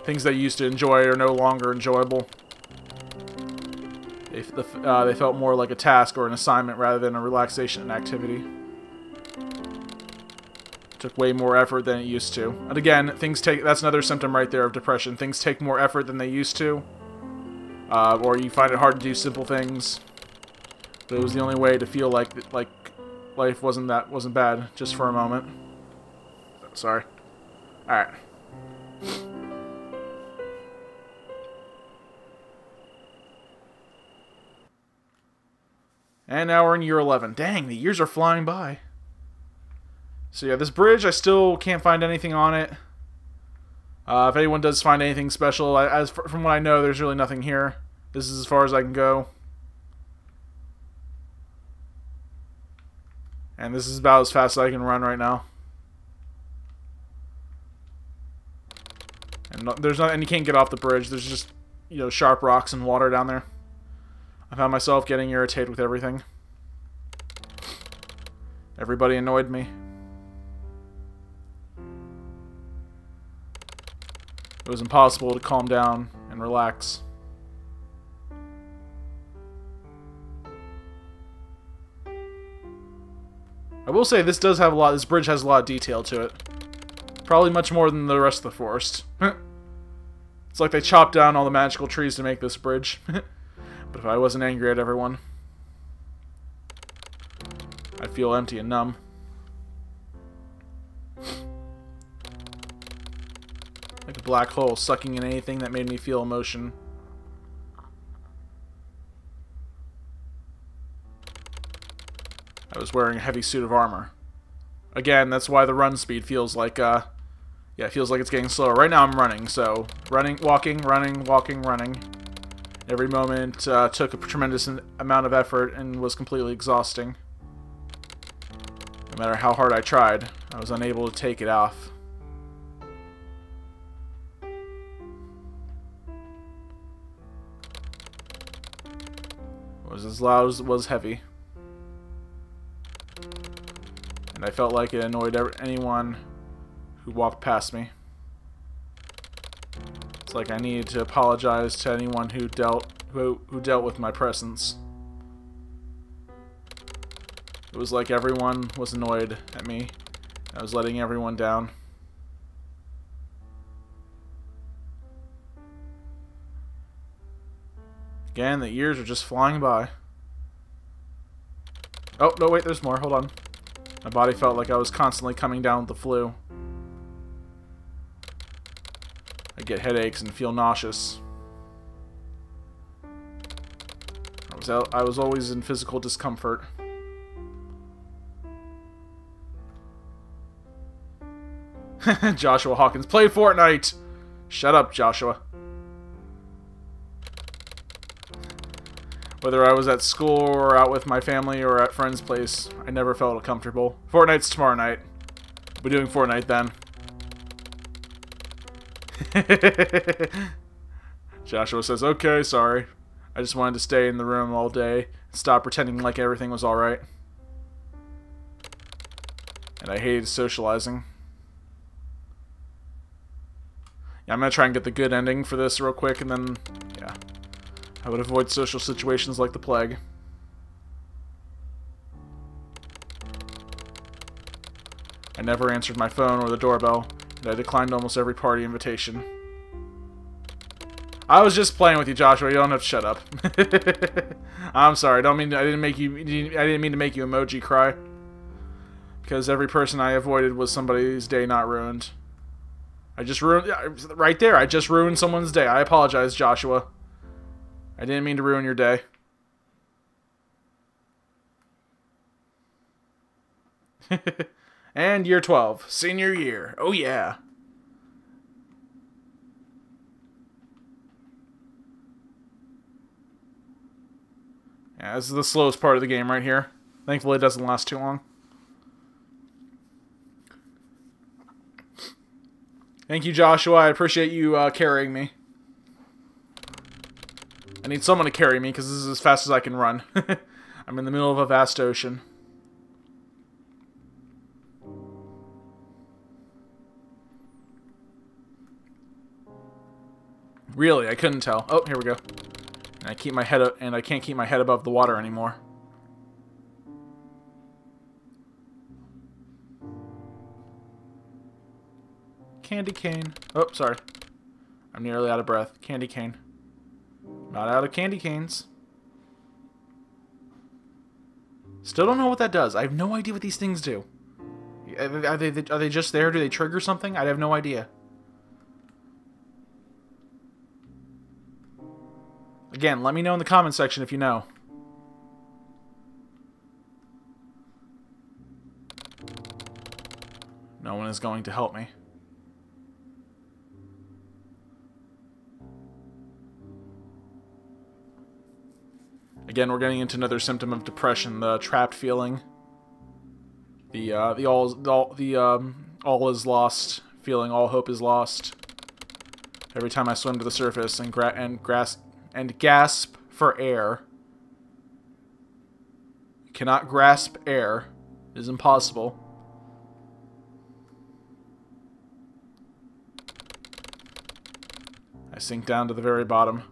things they used to enjoy are no longer enjoyable. They felt more like a task or an assignment rather than a relaxation activity. Took way more effort than it used to. And again, that's another symptom right there of depression. Things take more effort than they used to. Or you find it hard to do simple things. But it was the only way to feel like life wasn't bad, just for a moment. Sorry. Alright. And now we're in year 11. Dang, the years are flying by. So yeah, this bridge, I still can't find anything on it. If anyone does find anything special, from what I know, there's really nothing here. This is as far as I can go. And this is about as fast as I can run right now. And and you can't get off the bridge. There's just, you know, sharp rocks and water down there. I found myself getting irritated with everything. Everybody annoyed me. It was impossible to calm down and relax. I will say this bridge has a lot of detail to it. Probably much more than the rest of the forest. It's like they chopped down all the magical trees to make this bridge. But if I wasn't angry at everyone, I'd feel empty and numb. Like a black hole sucking in anything that made me feel emotion. I was wearing a heavy suit of armor. Again, that's why the run speed feels like, yeah, it feels like it's getting slower. Right now I'm running, so walking, running. Every moment took a tremendous amount of effort and was completely exhausting. No matter how hard I tried, I was unable to take it off. It was as loud as it was heavy. And I felt like it annoyed anyone who walked past me. It's like I needed to apologize to anyone who dealt with my presence. It was like everyone was annoyed at me. I was letting everyone down. Again, the years are just flying by. Oh, no, wait, there's more. Hold on. My body felt like I was constantly coming down with the flu. I get headaches and feel nauseous. I was always in physical discomfort. Joshua Hawkins, play Fortnite! Shut up, Joshua. Whether I was at school or out with my family or at friend's place, I never felt comfortable. Fortnite's tomorrow night. We'll be doing Fortnite then. Joshua says, okay, sorry. I just wanted to stay in the room all day and stop pretending like everything was alright. And I hated socializing. Yeah, I'm gonna try and get the good ending for this real quick, and then, yeah. I would avoid social situations like the plague. I never answered my phone or the doorbell, and I declined almost every party invitation. I was just playing with you, Joshua. You don't have to shut up. I'm sorry. I didn't mean to make you emoji cry. Because every person I avoided was somebody's day not ruined. I just ruined... Right there, I just ruined someone's day. I apologize, Joshua. I didn't mean to ruin your day. And year 12. Senior year. Oh, yeah. Yeah, this is the slowest part of the game right here. Thankfully, it doesn't last too long. Thank you, Joshua. I appreciate you carrying me. I need someone to carry me, because this is as fast as I can run. I'm in the middle of a vast ocean. Really, I couldn't tell. Oh, here we go. And I keep my head up, and I can't keep my head above the water anymore. Candy cane. Oh, sorry. I'm nearly out of breath. Candy cane. Not out of candy canes. Still don't know what that does. I have no idea what these things do. Are they just there? Do they trigger something? I have no idea. Again, let me know in the comment section if you know. No one is going to help me. Again, we're getting into another symptom of depression, the trapped feeling. The all is lost feeling, all hope is lost. Every time I swim to the surface and gasp for air. You cannot grasp air. It is impossible. I sink down to the very bottom.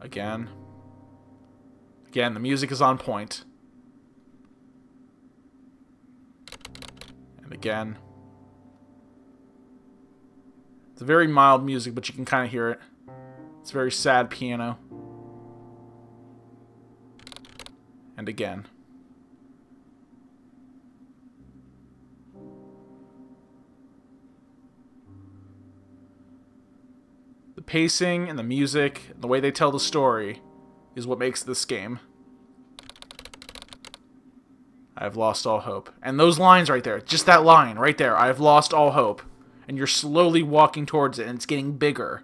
Again. Again, the music is on point. And again. It's a very mild music, but you can kind of hear it. It's very sad piano. And again. The pacing and the music, and the way they tell the story, is what makes this game. I've lost all hope. And those lines right there, just that line right there, I've lost all hope. And you're slowly walking towards it, and it's getting bigger.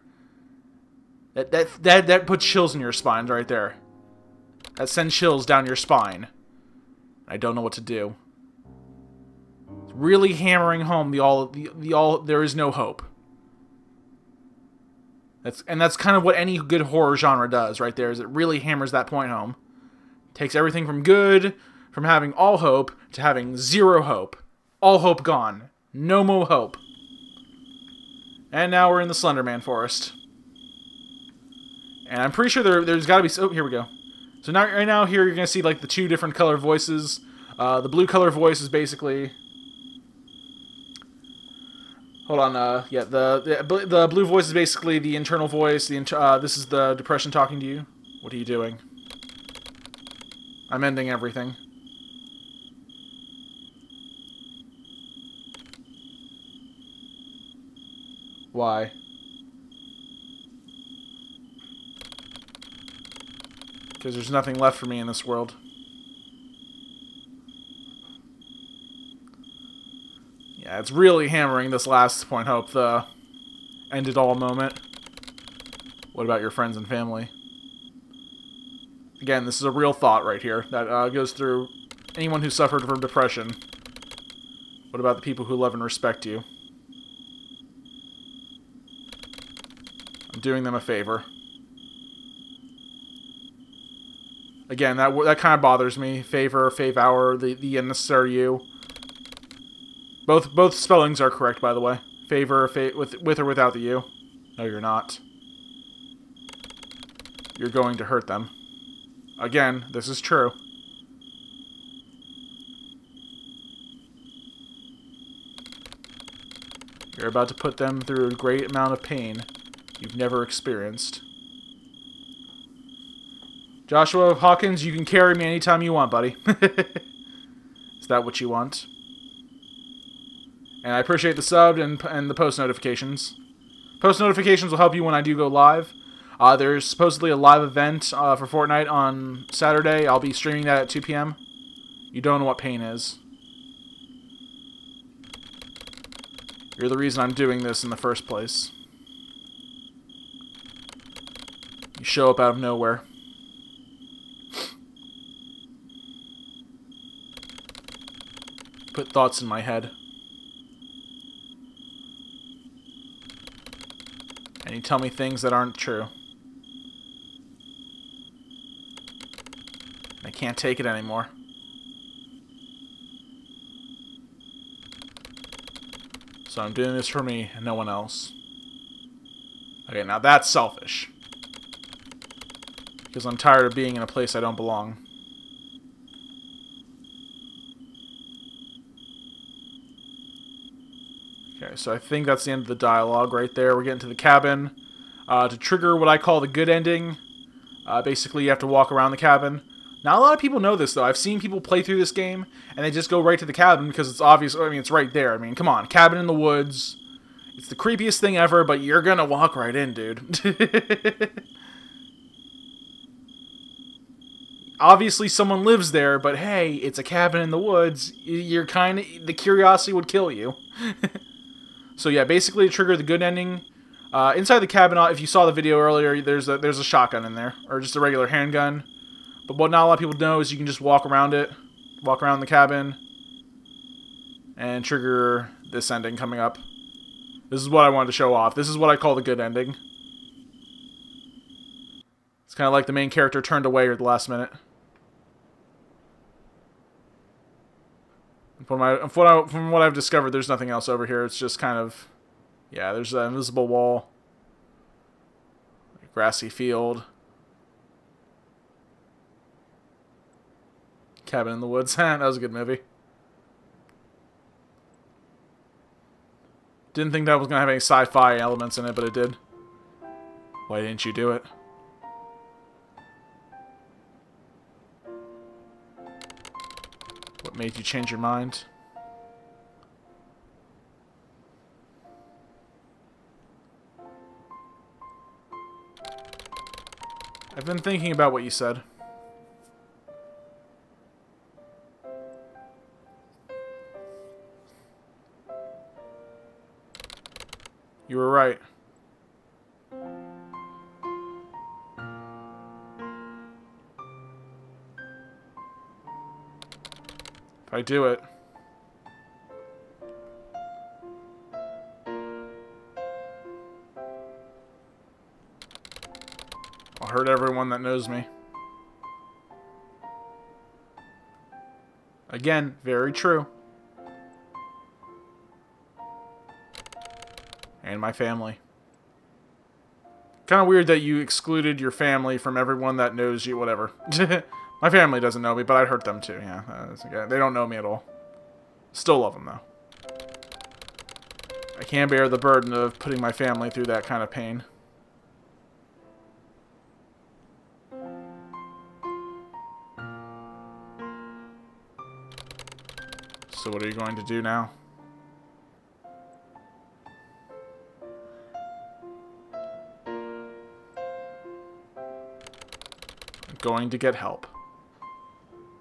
That puts chills in your spine right there. That sends chills down your spine. I don't know what to do. It's really hammering home there is no hope. That's kind of what any good horror genre does right there, is it really hammers that point home. Takes everything from good, from having all hope, to having zero hope. All hope gone. No more hope. And now we're in the Slenderman forest. And I'm pretty sure there's got to be... Oh, here we go. So now, right now here you're going to see like the two different color voices. The blue color voice is basically... Hold on, yeah, the blue voice is basically the internal voice. This is the depression talking to you. What are you doing? I'm ending everything. Why? Because there's nothing left for me in this world. Yeah, it's really hammering this last point hope, the end it all moment. What about your friends and family? Again, this is a real thought right here that goes through anyone who suffered from depression. What about the people who love and respect you? I'm doing them a favor. Again, that kind of bothers me. Favor, fave-hour, the unnecessary you. Both spellings are correct, by the way. Favor, with or without the you. No, you're not. You're going to hurt them. Again, this is true. You're about to put them through a great amount of pain you've never experienced. Joshua Hawkins, you can carry me anytime you want, buddy. Is that what you want? And I appreciate the sub and the post notifications. Post notifications will help you when I do go live. There's supposedly a live event for Fortnite on Saturday. I'll be streaming that at 2 p.m. You don't know what pain is. You're the reason I'm doing this in the first place. You show up out of nowhere. Put thoughts in my head. And you tell me things that aren't true. I can't take it anymore. So I'm doing this for me and no one else. Okay, now that's selfish. Because I'm tired of being in a place I don't belong. Okay, so I think that's the end of the dialogue right there. We're getting to the cabin. To trigger what I call the good ending, basically you have to walk around the cabin. Not a lot of people know this, though. I've seen people play through this game, and they just go right to the cabin because it's obvious. I mean, it's right there. I mean, come on. Cabin in the woods. It's the creepiest thing ever, but you're gonna walk right in, dude. Obviously, someone lives there, but hey, it's a cabin in the woods. You're kind of... The curiosity would kill you. So yeah, basically to trigger the good ending... inside the cabin, if you saw the video earlier, there's a shotgun in there. Or just a regular handgun. But what not a lot of people know is you can just walk around it. Walk around the cabin. And trigger this ending coming up. This is what I wanted to show off. This is what I call the good ending. It's kind of like the main character turned away at the last minute. From what I've discovered, there's nothing else over here. It's just kind of... Yeah, there's an invisible wall. A grassy field. Cabin in the Woods. That was a good movie. Didn't think that was going to have any sci-fi elements in it, but it did. Why didn't you do it? What made you change your mind? I've been thinking about what you said. You were right. If I do it, I'll hurt everyone that knows me. Again, very true. And my family. Kind of weird that you excluded your family from everyone that knows you, whatever. My family doesn't know me, but I'd hurt them too, yeah. They don't know me at all. Still love them, though. I can't bear the burden of putting my family through that kind of pain. So what are you going to do now? I'm going to get help.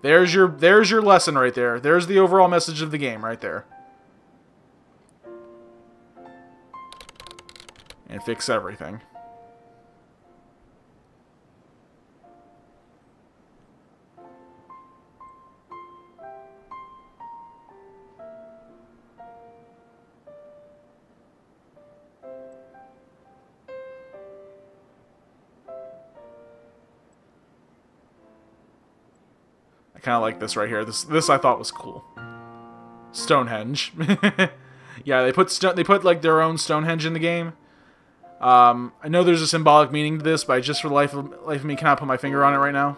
There's your lesson right there. There's the overall message of the game right there. And fix everything. Kind of like this right here. This I thought was cool. Stonehenge. Yeah, they put like their own Stonehenge in the game. I know there's a symbolic meaning to this, but I just for the life of me cannot put my finger on it right now.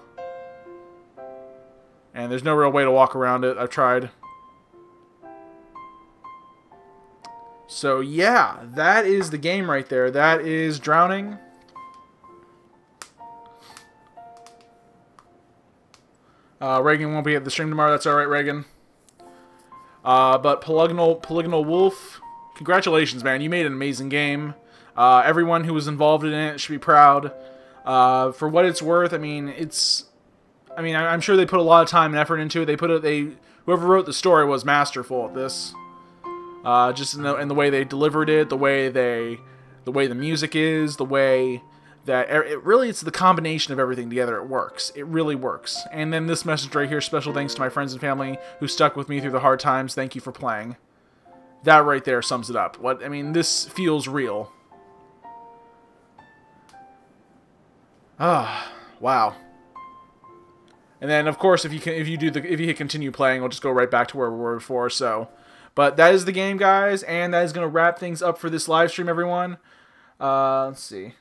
And there's no real way to walk around it. I've tried. So yeah, that is the game right there. That is Drowning. Reagan won't be at the stream tomorrow. That's alright, Reagan. But Polygonal Wolf, congratulations, man. You made an amazing game. Everyone who was involved in it should be proud. For what it's worth, I mean, I'm sure they put a lot of time and effort into it. Whoever wrote the story was masterful at this. Just in the way they delivered it, the way the music is, the way that it's the combination of everything together. It works. It really works. And then this message right here, special thanks to my friends and family who stuck with me through the hard times. Thank you for playing. That right there sums it up. This feels real. Ah, wow. And then of course if you hit continue playing, we'll just go right back to where we were before. So But that is the game, guys, and that is going to wrap things up for this live stream, everyone. Let's see.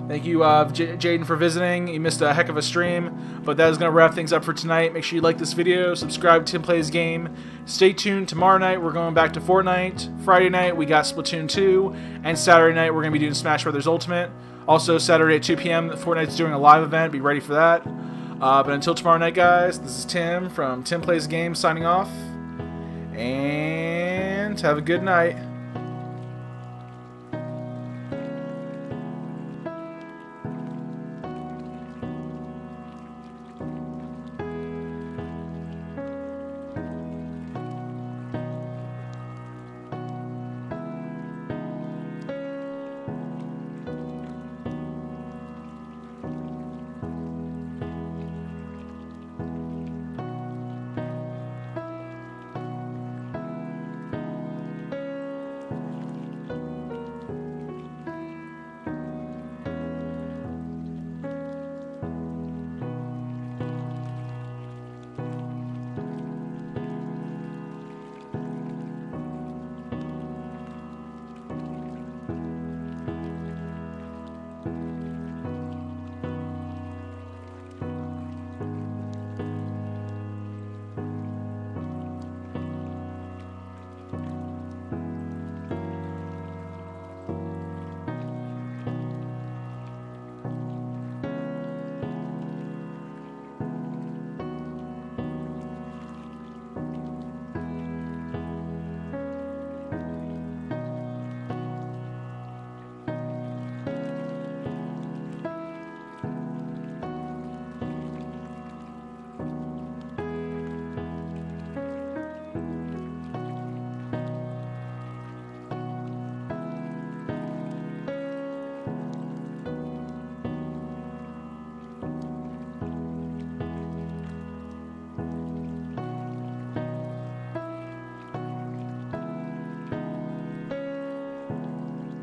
Thank you, Jaden, for visiting. You missed a heck of a stream, but that is going to wrap things up for tonight. Make sure you like this video, subscribe to TimPlaysAGame. Stay tuned. Tomorrow night, we're going back to Fortnite. Friday night, we got Splatoon 2. And Saturday night, we're going to be doing Smash Brothers Ultimate. Also, Saturday at 2 p.m., Fortnite's doing a live event. Be ready for that. But until tomorrow night, guys, this is Tim from TimPlaysAGame signing off. And have a good night.